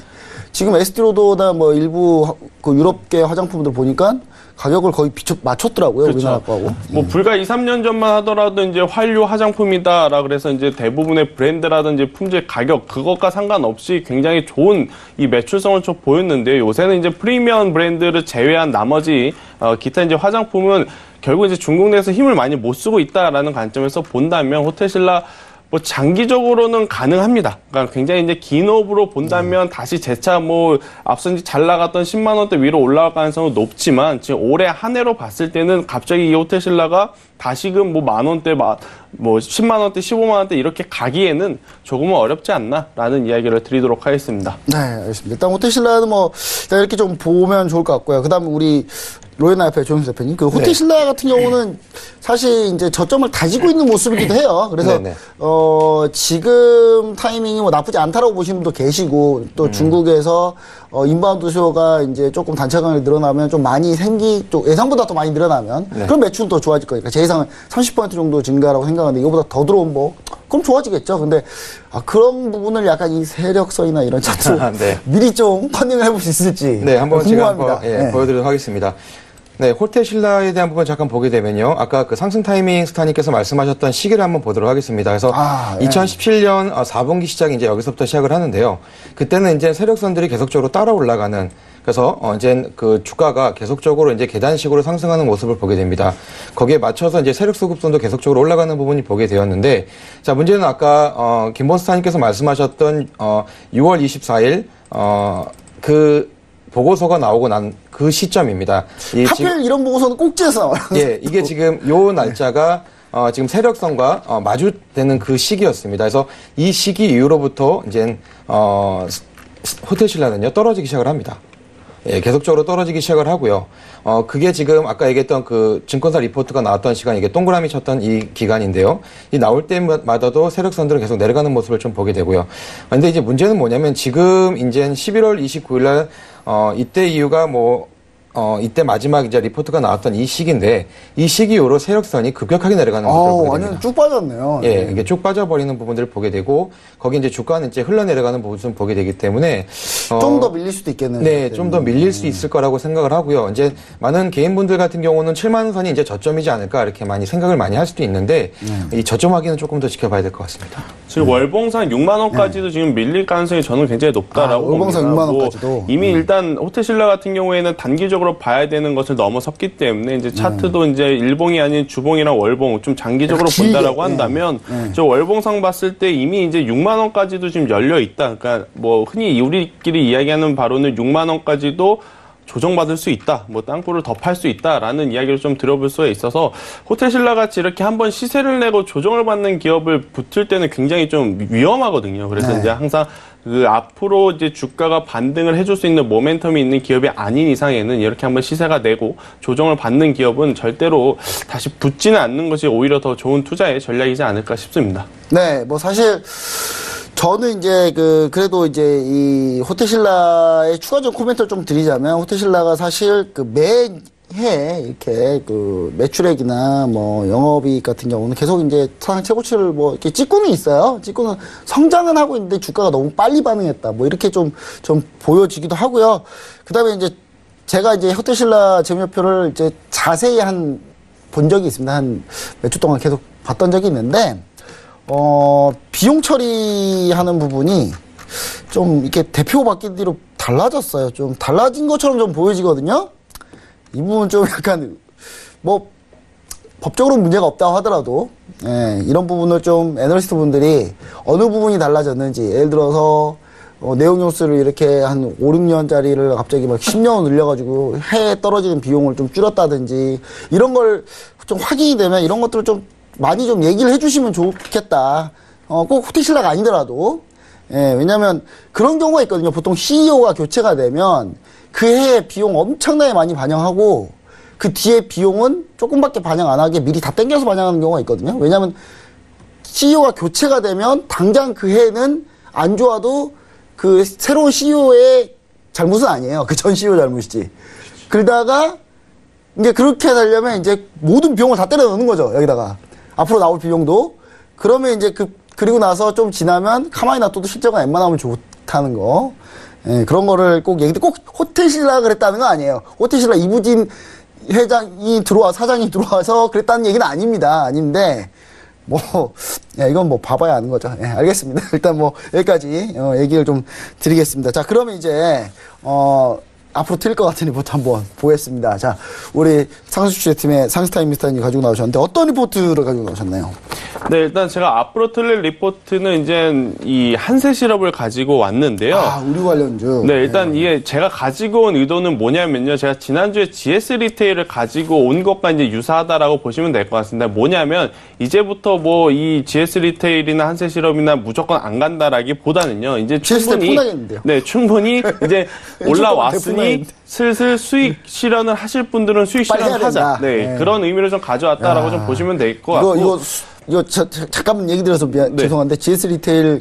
지금 에스티로더나 뭐 일부 그 유럽계 화장품들 보니까 가격을 거의 맞췄더라고요. 그렇죠. 우리나라 거하고. 뭐 불과 2, 3년 전만 하더라도 이제 한류 화장품이다라 그래서 이제 대부분의 브랜드라든지 품질 가격 그것과 상관없이 굉장히 좋은 이 매출성을 좀 보였는데 요새는 이제 프리미엄 브랜드를 제외한 나머지 기타 이제 화장품은 결국 이제 중국 내에서 힘을 많이 못 쓰고 있다라는 관점에서 본다면 호텔신라 뭐 장기적으로는 가능합니다. 그러니까 굉장히 이제 긴 호흡으로 본다면 다시 재차 뭐 앞서 이제 잘 나갔던 10만 원대 위로 올라갈 가능성은 높지만 지금 올해 한 해로 봤을 때는 갑자기 이 호텔신라가 다시금 뭐 만 원대 뭐 10만 원대 15만 원대 이렇게 가기에는 조금은 어렵지 않나라는 이야기를 드리도록 하겠습니다. 네, 알겠습니다. 일단 호텔신라는 뭐 일단 이렇게 좀 보면 좋을 것 같고요. 그다음에 우리 로에나 옆에 조영수 대표님, 그 호텔신라 같은 경우는 사실 이제 저점을 다지고 있는 모습이기도 해요. 그래서 네네. 지금 타이밍이 뭐 나쁘지 않다라고 보시는 분도 계시고 또 중국에서 인바운드 수요가 이제 조금 단체간에 늘어나면 좀 많이 또 예상보다 더 많이 늘어나면 그럼 매출은 더 좋아질 거니까 제 예상은 30% 정도 증가라고 생각하는데 이거보다 더 들어오면 뭐 그럼 좋아지겠죠. 근데 그런 부분을 약간 이 세력성이나 이런 차트로 네. 미리 좀 판단을 해볼 수 있을지 네, 한번 제가 궁금합니다. 한번 보여드리도록 하겠습니다. 네, 호텔신라에 대한 부분 잠깐 보게 되면요. 아까 그 상승 타이밍 스타님께서 말씀하셨던 시기를 한번 보도록 하겠습니다. 그래서 2017년 4분기 시작이 이제 여기서부터 시작을 하는데요. 그때는 이제 세력선들이 계속적으로 따라 올라가는 그래서 이제 그 주가가 계속적으로 이제 계단식으로 상승하는 모습을 보게 됩니다. 거기에 맞춰서 이제 세력 수급선도 계속적으로 올라가는 부분이 보게 되었는데, 자 문제는 아까 김본스타님께서 말씀하셨던 6월 24일 그 보고서가 나오고 난 그 시점입니다. 하필 이런 보고서는 꼭지에서 나와요. 예, 이게 지금 요 날짜가 지금 세력선과 마주되는 그 시기였습니다. 그래서 이 시기 이후로부터 이제 호텔신라는요 떨어지기 시작을 합니다. 예, 계속적으로 떨어지기 시작을 하고요. 그게 지금 아까 얘기했던 그 증권사 리포트가 나왔던 시간, 이게 동그라미 쳤던 이 기간인데요. 이 나올 때마다도 세력선들은 계속 내려가는 모습을 좀 보게 되고요. 근데 이제 문제는 뭐냐면 지금 이제 11월 29일 날, 이때 이유가 이때 마지막 이제 리포트가 나왔던 이 시기인데, 이 시기 이후로 세력선이 급격하게 내려가는 모습을 보게 됩니다. 완전 쭉 빠졌네요. 예, 이게 쭉 빠져버리는 부분들을 보게 되고, 거기 이제 주가는 이제 흘러내려가는 부분을 보게 되기 때문에, 좀 더 밀릴 수도 있겠네요. 네, 좀 더 밀릴 수 있을 거라고 생각을 하고요. 이제 많은 개인분들 같은 경우는 7만 원 선이 이제 저점이지 않을까 이렇게 많이 생각을 많이 할 수도 있는데, 이 저점 확인은 조금 더 지켜봐야 될 것 같습니다. 지금 월봉상 6만 원까지도 지금 밀릴 가능성이 저는 굉장히 높다라고 월봉상 봅니다. 6만 원까지도. 이미 일단 호텔신라 같은 경우에는 단기적으로 단기적으로 봐야 되는 것을 넘어섰기 때문에 이제 차트도 이제 일봉이 아닌 주봉이랑 월봉 좀 장기적으로 본다라고 한다면 저 월봉상 봤을 때 이미 이제 6만 원까지도 지금 열려 있다. 그러니까 뭐 흔히 우리끼리 이야기하는 바로는 6만 원까지도 조정받을 수 있다. 뭐 땅굴을 더 팔 수 있다라는 이야기를 좀 들어볼 수가 있어서 호텔신라 같이 이렇게 한번 시세를 내고 조정을 받는 기업을 붙을 때는 굉장히 좀 위험하거든요. 그래서 이제 항상 그 앞으로 이제 주가가 반등을 해줄 수 있는 모멘텀이 있는 기업이 아닌 이상에는 이렇게 한번 시세가 내고 조정을 받는 기업은 절대로 다시 붙지는 않는 것이 오히려 더 좋은 투자의 전략이지 않을까 싶습니다. 네, 뭐 사실 저는 이제 그래도 이제 이 호텔신라의 추가적 코멘트를 좀 드리자면 호텔신라가 사실 매해 이렇게 매출액이나 뭐 영업이익 같은 경우는 계속 이제 사상 최고치를 뭐 이렇게 찍고는 있어요. 찍고는 성장은 하고 있는데 주가가 너무 빨리 반응했다. 뭐 이렇게 좀 보여지기도 하고요. 그 다음에 이제 제가 이제 호텔신라 재무제표를 이제 자세히 본 적이 있습니다. 한 몇 주 동안 계속 봤던 적이 있는데, 비용 처리하는 부분이 좀 이렇게 대표 바뀐 뒤로 달라졌어요. 좀 달라진 것처럼 좀 보여지거든요. 이 부분 좀 약간 뭐 법적으로 문제가 없다고 하더라도 이런 부분을 좀 애널리스트 분들이 어느 부분이 달라졌는지, 예를 들어서 내용 뉴스를 이렇게 한 5, 6년짜리를 갑자기 막 10년 늘려가지고 해에 떨어지는 비용을 좀 줄였다든지 이런 걸 좀 확인이 되면 이런 것들을 좀 많이 좀 얘기를 해주시면 좋겠다. 꼭 호텔신라가 아니더라도. 왜냐면 그런 경우가 있거든요. 보통 CEO가 교체가 되면 그 해에 비용 엄청나게 많이 반영하고 그 뒤에 비용은 조금밖에 반영 안 하게 미리 다 땡겨서 반영하는 경우가 있거든요. 왜냐면 CEO가 교체가 되면 당장 그 해에는 안 좋아도 그 새로운 CEO의 잘못은 아니에요. 그 전 CEO 잘못이지. 그러다가 이제 그렇게 하려면 이제 모든 비용을 다 때려 넣는 거죠. 여기다가. 앞으로 나올 비용도. 그러면 이제 그리고 나서 좀 지나면 가만히 놔둬도 실적은 웬만하면 좋다는 거. 그런 거를 꼭 꼭 호텔신라가 그랬다는 건 아니에요. 호텔신라 이부진 사장이 들어와서 그랬다는 얘기는 아닙니다. 아닌데, 이건 뭐 봐봐야 아는 거죠. 알겠습니다. 일단 뭐 여기까지 얘기를 좀 드리겠습니다. 자, 그러면 이제, 앞으로 틀릴 것 같은 리포트 한번 보겠습니다. 자, 우리 상수주제팀의 상스타임 미스터님 가지고 나오셨는데 어떤 리포트를 가지고 나오셨나요? 네, 일단 제가 앞으로 틀릴 리포트는 이제 이 한세실업을 가지고 왔는데요. 의류 관련주. 네, 일단 이게 제가 가지고 온 의도는 뭐냐면요. 제가 지난주에 GS 리테일을 가지고 온 것과 이제 유사하다라고 보시면 될 것 같습니다. 뭐냐면 이제부터 뭐 이 GS 리테일이나 한세실업이나 무조건 안 간다라기보다는요. 이제 충분히 충분히 이제 올라왔으니 슬슬 수익 실현을 하실 분들은 수익 실현하자. 네, 그런 의미를 좀 가져왔다라고 좀 보시면 될 것 같고. 이거 잠깐만 얘기 드려서 죄송한데 GS 리테일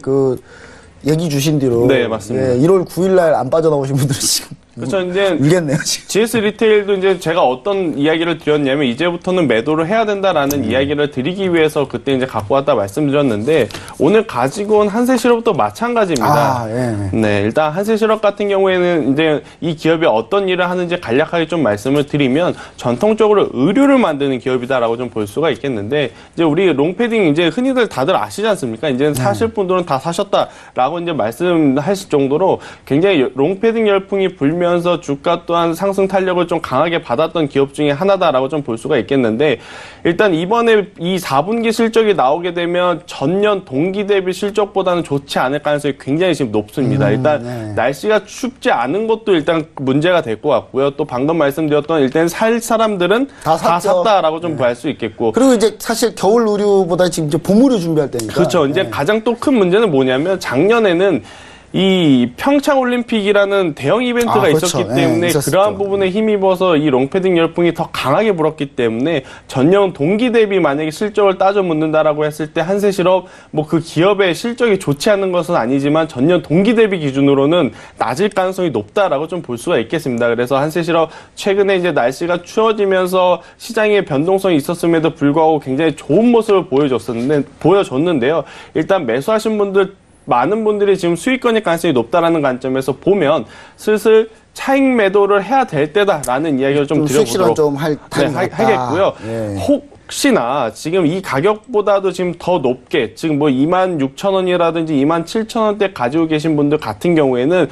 얘기 주신 뒤로 네, 맞습니다. 1월 9일 날 안 빠져나오신 분들은 지금 그렇죠. 이제 울겠네요, 지금. GS 리테일도 이제 제가 어떤 이야기를 드렸냐면 이제부터는 매도를 해야 된다라는 이야기를 드리기 위해서 그때 이제 갖고 왔다 말씀드렸는데 오늘 가지고 온 한세실업도 마찬가지입니다. 네, 일단 한세실업 같은 경우에는 이제 이 기업이 어떤 일을 하는지 간략하게 좀 말씀을 드리면 전통적으로 의류를 만드는 기업이다라고 좀 볼 수가 있겠는데 이제 우리 롱패딩 이제 흔히들 다들 아시지 않습니까? 이제 사실 분들은 다 사셨다라고 이제 말씀하실 정도로 굉장히 롱패딩 열풍이 불면서 주가 또한 상승 탄력을 좀 강하게 받았던 기업 중에 하나다라고 좀 볼 수가 있겠는데 일단 이번에 이 4분기 실적이 나오게 되면 전년 동기 대비 실적보다는 좋지 않을 가능성이 굉장히 지금 높습니다. 일단 날씨가 춥지 않은 것도 일단 문제가 될 것 같고요. 또 방금 말씀드렸던 일단 살 사람들은 다 샀다라고 좀 볼 수 있겠고. 그리고 이제 사실 겨울 의류보다 지금 이제 봄 의류 준비할 때니까. 그렇죠. 이제 가장 또 큰 문제는 뭐냐면 작년에는 이 평창올림픽이라는 대형 이벤트가 있었기 때문에 그러한 부분에 힘입어서 이 롱패딩 열풍이 더 강하게 불었기 때문에 전년 동기 대비 만약에 실적을 따져 묻는다라고 했을 때 한세실업 뭐 그 기업의 실적이 좋지 않은 것은 아니지만 전년 동기 대비 기준으로는 낮을 가능성이 높다라고 좀 볼 수가 있겠습니다. 그래서 한세실업 최근에 이제 날씨가 추워지면서 시장의 변동성이 있었음에도 불구하고 굉장히 좋은 모습을 보여줬는데요. 일단 매수하신 분들 많은 분들이 지금 수익권일 가능성이 높다라는 관점에서 보면 슬슬 차익 매도를 해야 될 때다라는 이야기를 좀 드려보도록 하겠고요. 혹시나 지금 이 가격보다도 지금 더 높게 지금 뭐 26,000원이라든지 27,000원대 가지고 계신 분들 같은 경우에는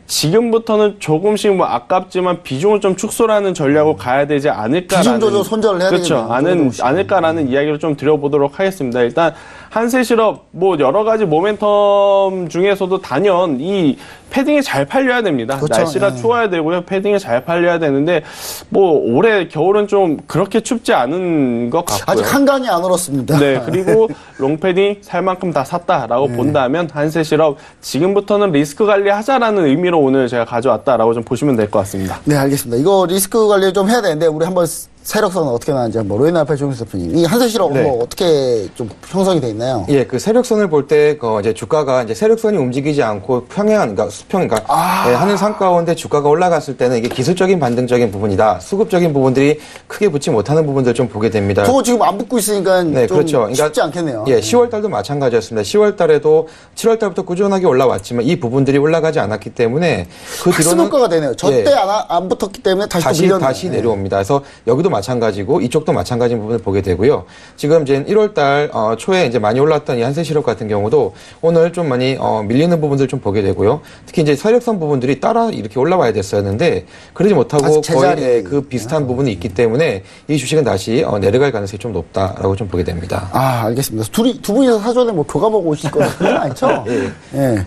지금부터는 조금씩 뭐 아깝지만 비중을 좀 축소하는 전략으로 가야 되지 않을까라는 비중 조절 손절을 해야 그렇죠. 되겠네요. 않을까라는 이야기를 좀 드려보도록 하겠습니다. 일단 한세실업 뭐 여러 가지 모멘텀 중에서도 단연 이 패딩이 잘 팔려야 됩니다. 그렇죠. 날씨가 추워야 되고요. 패딩이 잘 팔려야 되는데 뭐 올해 겨울은 좀 그렇게 춥지 않은 것 같고요. 아직 한강이 안 얼었습니다. 네, 그리고 롱패딩 살 만큼 다 샀다라고 본다면 한세실업 지금부터는 리스크 관리하자라는 의미로 오늘 제가 가져왔다라고 좀 보시면 될 것 같습니다. 네, 알겠습니다. 이거 리스크 관리 좀 해야 되는데 우리 한번 세력선은 어떻게 나는지 한번 로이나 팔종수 대표님, 이 한세실업 네. 뭐 어떻게 좀 형성이 돼 있나요? 예, 그 세력선을 볼 때, 이제 주가가 이제 세력선이 움직이지 않고 평행한, 그러니까 수평, 그러니까 예, 하는 상 가운데 주가가 올라갔을 때는 이게 기술적인 반등적인 부분이다. 수급적인 부분들이 크게 붙지 못하는 부분들 좀 보게 됩니다. 저거 지금 안 붙고 있으니까 네, 좀 그렇죠. 그러니까 쉽지 않겠네요. 예, 10월 달도 마찬가지였습니다. 10월 달에도 7월 달부터 꾸준하게 올라왔지만 이 부분들이 올라가지 않았기 때문에 그 뒤로는 학습효과가 되네요. 저때 예, 안 붙었기 때문에 다시 또 밀렸네요. 다시 내려옵니다. 그래서 여기도 마찬가지고 이쪽도 마찬가지인 부분을 보게 되고요. 지금 이제 1월 달 초에 이제 많이 올랐던 이 한세실업 같은 경우도 오늘 좀 많이 밀리는 부분들 좀 보게 되고요. 특히 이제 세력선 부분들이 따라 이렇게 올라와야 됐었는데 그러지 못하고 아직 제자리. 거의 그 비슷한 부분이 있기 때문에 이 주식은 다시 내려갈 가능성이 좀 높다라고 좀 보게 됩니다. 아, 알겠습니다. 두 분이서 사전에 뭐 교감하고 오실 거는 그런 거 아니죠? 예. 예.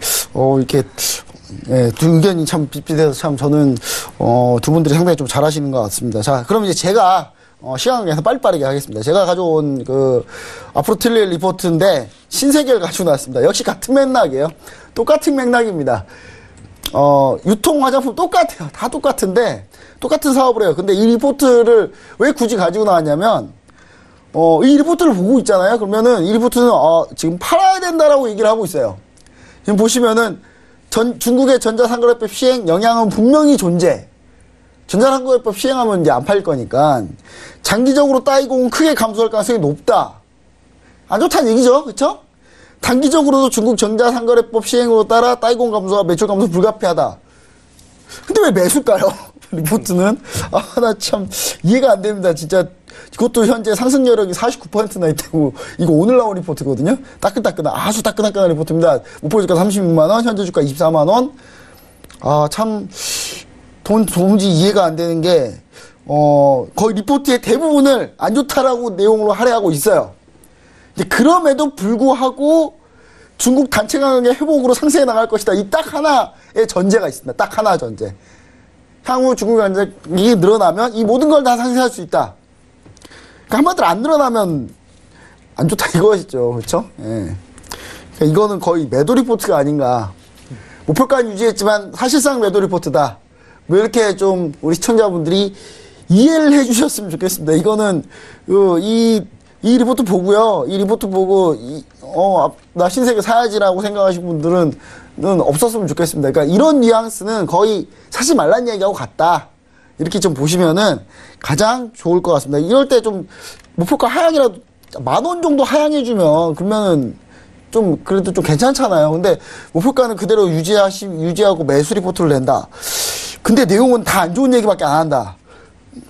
이렇게, 예, 두 의견이 참 빗빗해서 참 저는, 두 분들이 상당히 좀 잘하시는 것 같습니다. 자, 그럼 이제 제가, 시간을 위해서 빨리빠르게 하겠습니다. 제가 가져온 앞으로 틀릴 리포트인데, 신세계를 가지고 나왔습니다. 역시 같은 맥락이에요. 똑같은 맥락입니다. 유통 화장품 똑같아요. 다 똑같은데, 똑같은 사업을 해요. 근데 이 리포트를 왜 굳이 가지고 나왔냐면, 이 리포트를 보고 있잖아요. 그러면은 이 리포트는 지금 팔아야 된다라고 얘기를 하고 있어요. 지금 보시면은 중국의 전자상거래법 시행 영향은 분명히 존재. 전자상거래법 시행하면 이제 안 팔릴 거니까 장기적으로 따이공은 크게 감소할 가능성이 높다. 안 좋다는 얘기죠, 그렇죠? 단기적으로도 중국 전자상거래법 시행으로 따라 따이공 감소와 매출 감소 불가피하다. 근데 왜 매수일까요? 리포트는 나 참 이해가 안 됩니다. 진짜 이것도 현재 상승 여력이 49%나 있다고. 이거 오늘 나온 리포트거든요. 따끈따끈한 아주 따끈따끈한 리포트입니다. 목표 주가 36만 원, 현재 주가 24만 원. 참 도무지 이해가 안 되는 게 거의 리포트의 대부분을 안 좋다라고 내용으로 할애하고 있어요. 근데 그럼에도 불구하고 중국 단체 강국의 회복으로 상승해 나갈 것이다. 이 딱 하나의 전제가 있습니다. 딱 하나 전제. 향후 중국 경쟁이 늘어나면 이 모든 걸 다 상쇄할 수 있다. 그러니까 한마디로 안 늘어나면 안 좋다 이거죠, 그렇죠? 예. 그러니까 이거는 거의 매도 리포트가 아닌가. 목표가는 유지했지만 사실상 매도 리포트다. 뭐 이렇게 좀 우리 시청자분들이 이해를 해주셨으면 좋겠습니다. 이거는 이 리포트 보고요. 이 리포트 보고 나 신세계 사야지라고 생각하시는 분들은 없었으면 좋겠습니다. 그러니까 이런 뉘앙스는 거의 사지 말란 얘기하고 같다. 이렇게 좀 보시면은 가장 좋을 것 같습니다. 이럴 때 좀 목표가 하향이라도 10,000원 정도 하향해주면 그러면은 좀 그래도 좀 괜찮잖아요. 근데 목표가는 그대로 유지하고 매수 리포트를 낸다. 근데 내용은 다 안 좋은 얘기밖에 안 한다.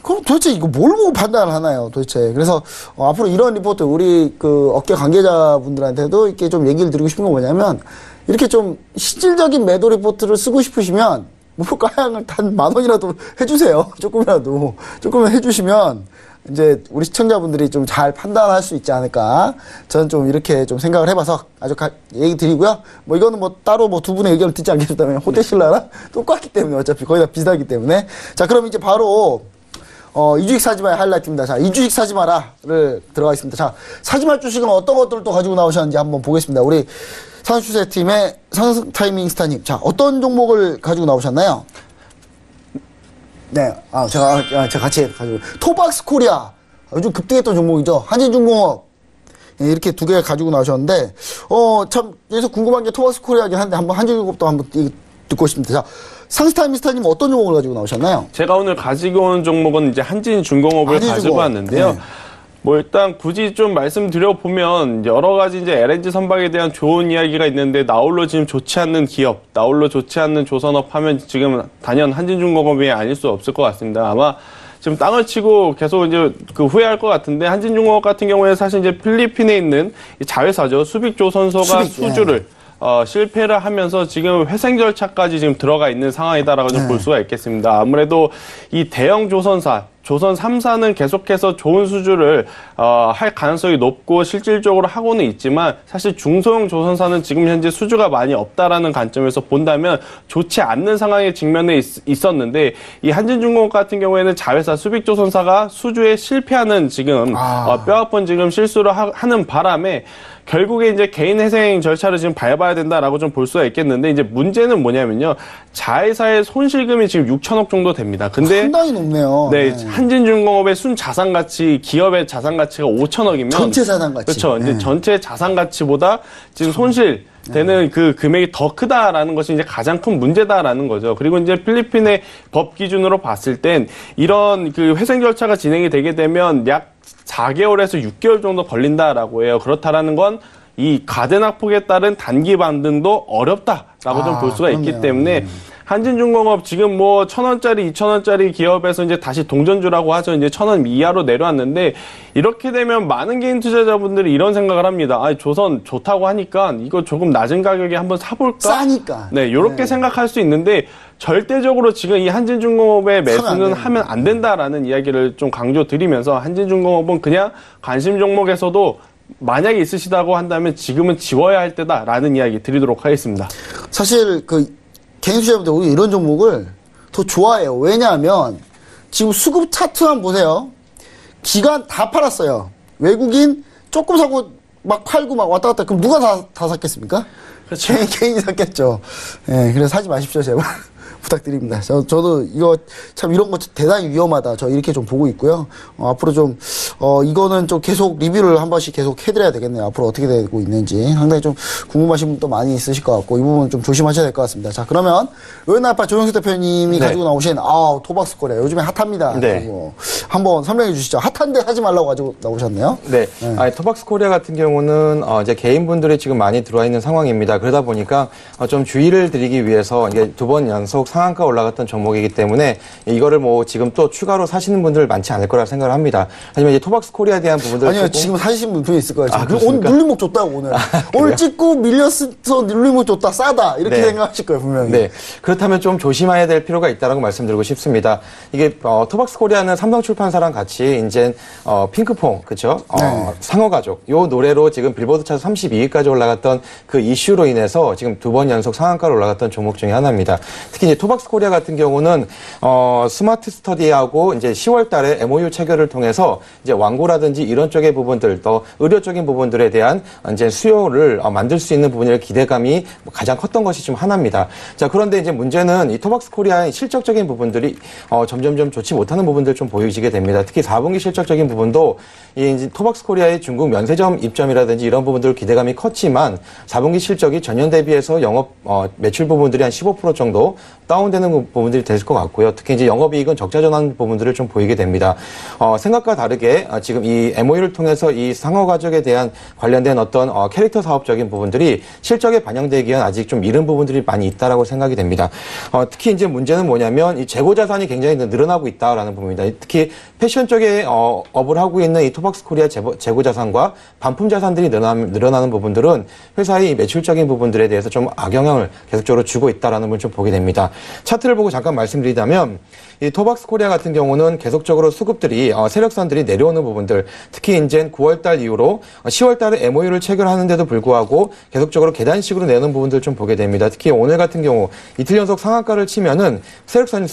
그럼 도대체 이거 뭘 보고 판단을 하나요, 도대체. 그래서, 앞으로 이런 리포트, 우리 업계 관계자분들한테도 이렇게 좀 얘기를 드리고 싶은 건 뭐냐면, 이렇게 좀 실질적인 매도 리포트를 쓰고 싶으시면, 목표가 하향을 단 10,000원이라도 해주세요. 조금이라도. 조금만 해주시면, 이제 우리 시청자분들이 좀 잘 판단할 수 있지 않을까. 저는 좀 이렇게 좀 생각을 해봐서 아주 얘기 드리고요. 뭐 이거는 뭐 따로 뭐 두 분의 의견을 듣지 않겠다면 호텔신라랑 똑같기 때문에 어차피 거의 다 비슷하기 때문에. 자, 그럼 이제 바로 이 주식 사지 마의 하이라이트입니다. 자, 이 주식 사지 마라를 들어가겠습니다. 자, 사지 말 주식은 어떤 것들을 또 가지고 나오셨는지 한번 보겠습니다. 우리 산수세팀의 상승 타이밍 스타님. 자, 어떤 종목을 가지고 나오셨나요? 네, 제가 같이 가지고. 토박스 코리아. 요즘 급등했던 종목이죠. 한진중공업. 네, 이렇게 두 개 가지고 나오셨는데, 참, 여기서 궁금한 게 토박스 코리아긴 한데, 한번 한진중공업도 한번 듣고 싶습니다. 자, 상스타임 미스타님 어떤 종목을 가지고 나오셨나요? 제가 오늘 가지고 온 종목은 이제 한진중공업을 가지고 왔는데요. 네. 뭐 일단 굳이 좀 말씀드려보면 여러 가지 이제 LNG 선박에 대한 좋은 이야기가 있는데 나홀로 지금 좋지 않는 기업, 나홀로 좋지 않는 조선업 하면 지금 단연 한진중공업이 아닐 수 없을 것 같습니다. 아마 지금 땅을 치고 계속 이제 후회할 것 같은데 한진중공업 같은 경우에 사실 이제 필리핀에 있는 자회사죠. 수빅조선소가 수주를 실패를 하면서 지금 회생 절차까지 지금 들어가 있는 상황이다라고 좀 볼 수가 있겠습니다. 아무래도 이 대형 조선사, 조선 3사는 계속해서 좋은 수주를 할 가능성이 높고 실질적으로 하고는 있지만 사실 중소형 조선사는 지금 현재 수주가 많이 없다라는 관점에서 본다면 좋지 않는 상황에 직면해 있었는데 이 한진중공업 같은 경우에는 자회사 수빅조선사가 수주에 실패하는 지금 뼈아픈 지금 실수를 하는 바람에 결국에 이제 개인 회생 절차를 지금 밟아야 된다라고 좀 볼 수가 있겠는데 이제 문제는 뭐냐면요. 자회사의 손실금이 지금 6천억 정도 됩니다. 근데 상당히 높네요. 네, 한진중공업의 순 자산 가치, 기업의 자산 가치가 5천억이면 전체 자산 가치. 그렇죠. 이제 전체 자산 가치보다 지금 손실 되는 그 금액이 더 크다라는 것이 이제 가장 큰 문제다라는 거죠. 그리고 이제 필리핀의 법 기준으로 봤을 땐 이런 그 회생 절차가 진행이 되게 되면 약 4개월에서 6개월 정도 걸린다라고 해요. 그렇다라는 건 이 가대낙폭에 따른 단기 반등도 어렵다라고 좀 볼 수가 있기 때문에 한진중공업 지금 뭐 1,000원짜리, 2,000원짜리 기업에서 이제 다시 동전주라고 하죠. 이제 1,000원 이하로 내려왔는데 이렇게 되면 많은 개인 투자자분들이 이런 생각을 합니다. 아, 조선 좋다고 하니까 이거 조금 낮은 가격에 한번 사볼까? 싸니까. 네, 이렇게 생각할 수 있는데 절대적으로 지금 이 한진중공업의 매수는 하면 안 된다라는 이야기를 좀 강조드리면서 한진중공업은 그냥 관심 종목에서도 만약에 있으시다고 한다면 지금은 지워야 할 때다라는 이야기 드리도록 하겠습니다. 사실 그 개인 투자자분들 우리 이런 종목을 더 좋아해요. 왜냐하면 지금 수급 차트만 보세요. 기관 다 팔았어요. 외국인 조금 사고 막 팔고 막 왔다 갔다. 그럼 누가 다 샀겠습니까? 그렇죠. 개인이 샀겠죠. 예, 그래서 사지 마십시오, 제발. 부탁드립니다. 저도 이거 참 이런 거 대단히 위험하다. 저 이렇게 좀 보고 있고요. 앞으로 좀, 이거는 좀 계속 리뷰를 한 번씩 계속 해드려야 되겠네요. 앞으로 어떻게 되고 있는지. 상당히 좀 궁금하신 분도 많이 있으실 것 같고, 이 부분 좀 조심하셔야 될 것 같습니다. 자, 그러면, 요연아빠 조영수 대표님이 가지고 나오신, 토박스 코리아. 요즘에 핫합니다. 네. 그리고 한번 설명해 주시죠. 핫한데 하지 말라고 가지고 나오셨네요. 네. 토박스 코리아 같은 경우는, 이제 개인분들이 지금 많이 들어와 있는 상황입니다. 그러다 보니까, 좀 주의를 드리기 위해서, 이게 2번 연속 상한가 올라갔던 종목이기 때문에 이거를 뭐 지금 또 추가로 사시는 분들 많지 않을 거라 생각을 합니다. 하지만 이제 토박스 코리아에 대한 부분들 아니요, 지금 사시는 분이 있을 거예요. 오늘 그렇습니까? 눌림목 줬다고 오늘. 오늘 찍고 밀려서 눌림목 줬다 싸다 이렇게 네. 생각하실 거예요 분명히. 네. 그렇다면 좀 조심해야 될 필요가 있다고 말씀드리고 싶습니다. 이게 토박스 코리아는 삼성출판사랑 같이 이제 핑크퐁 그렇죠? 상어가족 요 노래로 지금 빌보드 차트 32위까지 올라갔던 그 이슈로 인해서 지금 2번 연속 상한가로 올라갔던 종목 중에 하나입니다. 특히 이제 토박스 코리아 같은 경우는 스마트 스터디하고 이제 10월 달에 MOU 체결을 통해서 이제 완고라든지 이런 쪽의 부분들 또 의료 쪽인 부분들에 대한 이제 수요를 만들 수 있는 부분의 기대감이 가장 컸던 것이 좀 하나입니다. 자, 그런데 이제 문제는 이 토박스 코리아의 실적적인 부분들이 점점점 좋지 못하는 부분들 좀 보이시게 됩니다. 특히 4분기 실적적인 부분도 이 이제 토박스 코리아의 중국 면세점 입점이라든지 이런 부분들 기대감이 컸지만 4분기 실적이 전년 대비해서 영업 매출 부분들이 한 15% 정도 다운되는 부분들이 될 것 같고요. 특히 이제 영업이익은 적자 전환 부분들을 좀 보이게 됩니다. 생각과 다르게 지금 이 MOU를 통해서 이 상어 가족에 대한 관련된 어떤 캐릭터 사업적인 부분들이 실적에 반영되기엔 아직 좀 이른 부분들이 많이 있다라고 생각이 됩니다. 특히 이제 문제는 뭐냐면 이 재고 자산이 굉장히 늘어나고 있다라는 부분입니다. 특히 패션 쪽에 업을 하고 있는 이 토박스 코리아 재고 자산과 반품 자산들이 늘어나는 부분들은 회사의 매출적인 부분들에 대해서 좀 악영향을 계속적으로 주고 있다라는 걸 좀 보게 됩니다. 차트를 보고 잠깐 말씀드리자면 이 토박스 코리아 같은 경우는 계속적으로 수급들이 세력선들이 내려오는 부분들 특히 이제 9월달 이후로 10월달에 MOU를 체결하는데도 불구하고 계속적으로 계단식으로 내는 부분들 좀 보게 됩니다. 특히 오늘 같은 경우 이틀 연속 상한가를 치면은 세력선이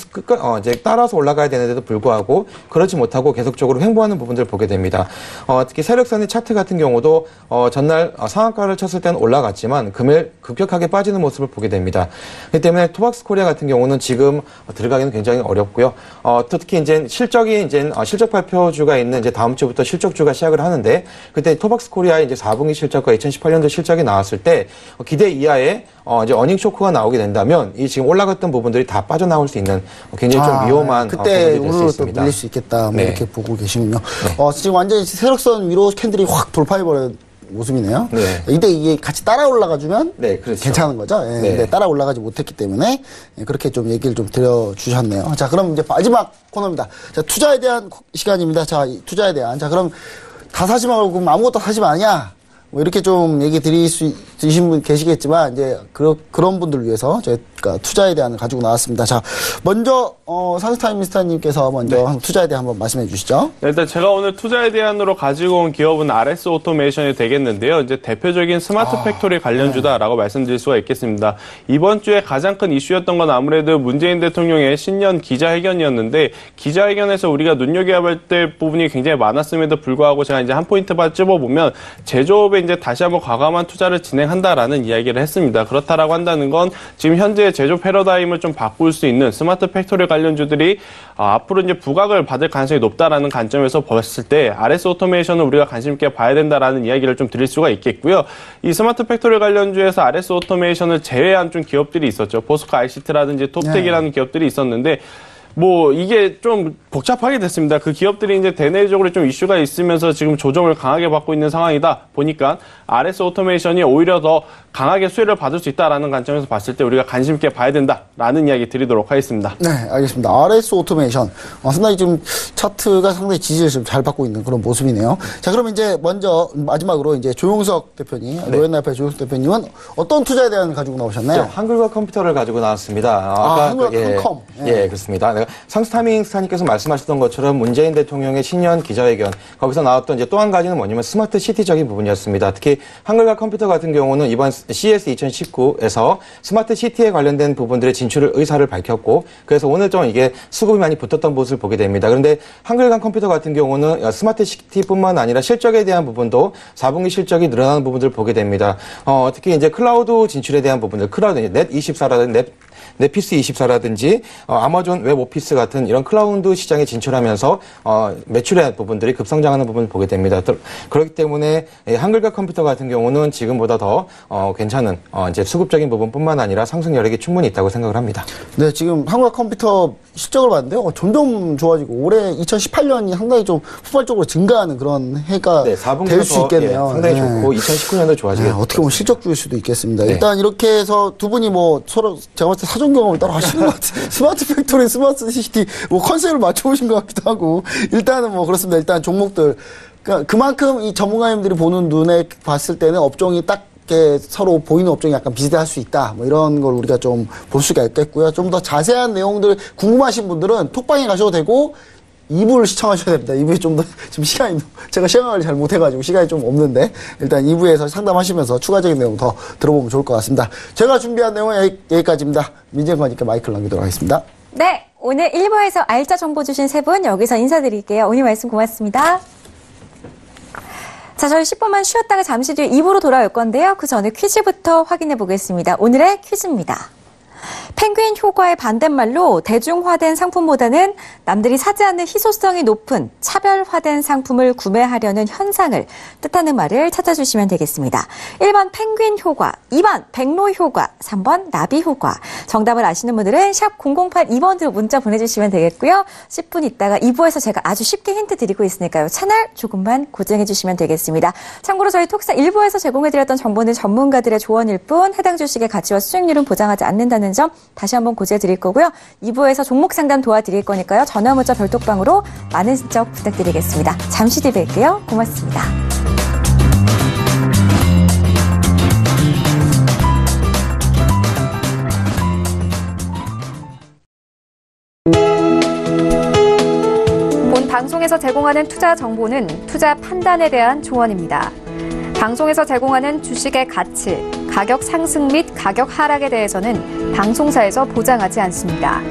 이제 따라서 올라가야 되는데도 불구하고 그렇지 못하고 계속적으로 횡보하는 부분들을 보게 됩니다. 특히 세력선의 차트 같은 경우도 전날 상한가를 쳤을 때는 올라갔지만 금일 급격하게 빠지는 모습을 보게 됩니다. 그렇기 때문에 토박스 코리아 같은 경우는 지금 들어가기는 굉장히 어렵고요. 특히 이제 실적이 이제 실적 발표주가 있는 이제 다음 주부터 실적주가 시작을 하는데 그때 토박스 코리아의 이제 4분기 실적과 2018년도 실적이 나왔을 때 기대 이하의 이제 어닝 쇼크가 나오게 된다면 이 지금 올라갔던 부분들이 다 빠져나올 수 있는 굉장히 좀 위험한 그때 부분이 될 수 오늘 또 있습니다. 밀릴 수 있겠다. 뭐 네. 이렇게 보고 계시군요. 지금 완전히 세력선 위로 캔들이 확 돌파해버린 모습이네요. 네. 이때 이게 같이 따라 올라가주면 네, 그렇죠. 괜찮은 거죠. 예, 네. 근데 따라 올라가지 못했기 때문에 그렇게 좀 얘기를 좀 드려주셨네요. 자, 그럼 이제 마지막 코너입니다. 자, 투자에 대한 시간입니다. 자, 투자에 대한. 자, 그럼 다 사지 말고 그럼 아무것도 사지 마냐? 뭐 이렇게 좀 얘기 드릴 수 있으신 분 계시겠지만 이제 그런 분들을 위해서 저희가 투자에 대한 가지고 나왔습니다. 자, 먼저 상스타임 미스터님께서 먼저 투자에 대해 한번 말씀해 주시죠. 네, 일단 제가 오늘 투자에 대한으로 가지고 온 기업은 RS 오토메이션이 되겠는데요. 이제 대표적인 스마트 팩토리 관련주다라고 말씀드릴 수가 있겠습니다. 이번 주에 가장 큰 이슈였던 건 아무래도 문재인 대통령의 신년 기자회견이었는데 기자회견에서 우리가 눈여겨야 될 부분이 굉장히 많았음에도 불구하고 제가 이제 한 포인트만 찝어보면 제조업에 이제 다시 한번 과감한 투자를 진행한다라는 이야기를 했습니다. 그렇다라고 한다는 건 지금 현재 제조 패러다임을 좀 바꿀 수 있는 스마트 팩토리 관련주들이 앞으로 이제 부각을 받을 가능성이 높다라는 관점에서 봤을 때 RS 오토메이션은 우리가 관심 있게 봐야 된다라는 이야기를 좀 드릴 수가 있겠고요. 이 스마트 팩토리 관련주에서 RS 오토메이션을 제외한 좀 기업들이 있었죠. 포스코 ICT라든지 톱텍이라는 기업들이 있었는데 뭐 이게 좀 복잡하게 됐습니다. 그 기업들이 이제 대내적으로 좀 이슈가 있으면서 지금 조정을 강하게 받고 있는 상황이다 보니까 RS 오토메이션이 오히려 더 강하게 수혜를 받을 수 있다라는 관점에서 봤을 때 우리가 관심 있게 봐야 된다라는 이야기 드리도록 하겠습니다. 네, 알겠습니다. RS 오토메이션 상당히 좀 차트가 상당히 지지를 좀 잘 받고 있는 그런 모습이네요. 자, 그럼 이제 먼저 마지막으로 이제 조용석 대표님, 로엔나이프의 조용석 대표님은 어떤 투자에 대한 가지고 나오셨나요? 한글과 컴퓨터를 가지고 나왔습니다. 한글과 컴컴. 예, 그렇습니다. 상스타밍 스타님께서 말씀하셨던 것처럼 문재인 대통령의 신년 기자회견 거기서 나왔던 이제 또 한 가지는 뭐냐면 스마트 시티적인 부분이었습니다. 특히 한글과 컴퓨터 같은 경우는 이번 CS 2019에서 스마트 시티에 관련된 부분들의 진출을 의사를 밝혔고 그래서 오늘 좀 이게 수급이 많이 붙었던 모습을 보게 됩니다. 그런데 한글과 컴퓨터 같은 경우는 스마트 시티뿐만 아니라 실적에 대한 부분도 4분기 실적이 늘어나는 부분들을 보게 됩니다. 특히 이제 클라우드 진출에 대한 부분들, 클라우드 넷24라든지 넷피스24라든지 아마존 웹 오피스 같은 이런 클라우드 시장에 진출하면서 매출의 부분들이 급성장하는 부분을 보게 됩니다. 그렇기 때문에 한글과 컴퓨터 같은 경우는 지금보다 더 괜찮은 이제 수급적인 부분뿐만 아니라 상승 여력이 충분히 있다고 생각을 합니다. 네, 지금 한국과 컴퓨터 실적을 봤는데요. 점점 좋아지고 올해 2018년이 상당히 좀 폭발적으로 증가하는 그런 해가 될 수 있겠네요. 상당히 좋고 2019년도 좋아지겠죠. 어떻게 보면 실적주일 수도 있겠습니다. 일단 이렇게 해서 두 분이 뭐 서로 제가 봤을 때 사전 경험을 따로 하시는 것 같아요. 스마트 팩토리, 스마트 시티 뭐 컨셉을 맞춰보신 것 같기도 하고 일단은 뭐 그렇습니다. 일단 종목들 그러니까 그만큼 이 전문가님들이 보는 눈에 봤을 때는 업종이 딱 서로 보이는 업종이 약간 비슷할 수 있다. 뭐 이런 걸 우리가 좀 볼 수가 있겠고요. 좀 더 자세한 내용들 궁금하신 분들은 톡방에 가셔도 되고 2부를 시청하셔야 됩니다. 2부에 좀 더 지금 시간이 제가 시간을 잘 못해가지고 시간이 좀 없는데 일단 2부에서 상담하시면서 추가적인 내용 더 들어보면 좋을 것 같습니다. 제가 준비한 내용은 여기까지입니다. 민재관님께 마이크를 남기도록 하겠습니다. 네, 오늘 1부에서 알짜 정보 주신 세 분 여기서 인사드릴게요. 오늘 말씀 고맙습니다. 자, 저희 10분만 쉬었다가 잠시 뒤에 2부로 돌아올 건데요. 그 전에 퀴즈부터 확인해 보겠습니다. 오늘의 퀴즈입니다. 펭귄 효과의 반대말로 대중화된 상품보다는 남들이 사지 않는 희소성이 높은 차별화된 상품을 구매하려는 현상을 뜻하는 말을 찾아주시면 되겠습니다. 1번 펭귄 효과, 2번 백로 효과, 3번 나비 효과. 정답을 아시는 분들은 샵 0082번으로 문자 보내주시면 되겠고요. 10분 있다가 2부에서 제가 아주 쉽게 힌트 드리고 있으니까요. 채널 조금만 고정해 주시면 되겠습니다. 참고로 저희 톡스타 1부에서 제공해드렸던 정보는 전문가들의 조언일 뿐 해당 주식의 가치와 수익률은 보장하지 않는다는 점 다시 한번 고지해 드릴 거고요. 2부에서 종목 상담 도와드릴 거니까요. 전화 문자 별톡방으로 많은 신청 부탁드리겠습니다. 잠시 뒤에 뵐게요. 고맙습니다. 본 방송에서 제공하는 투자 정보는 투자 판단에 대한 조언입니다. 방송에서 제공하는 주식의 가치, 가격 상승 및 가격 하락에 대해서는 방송사에서 보장하지 않습니다.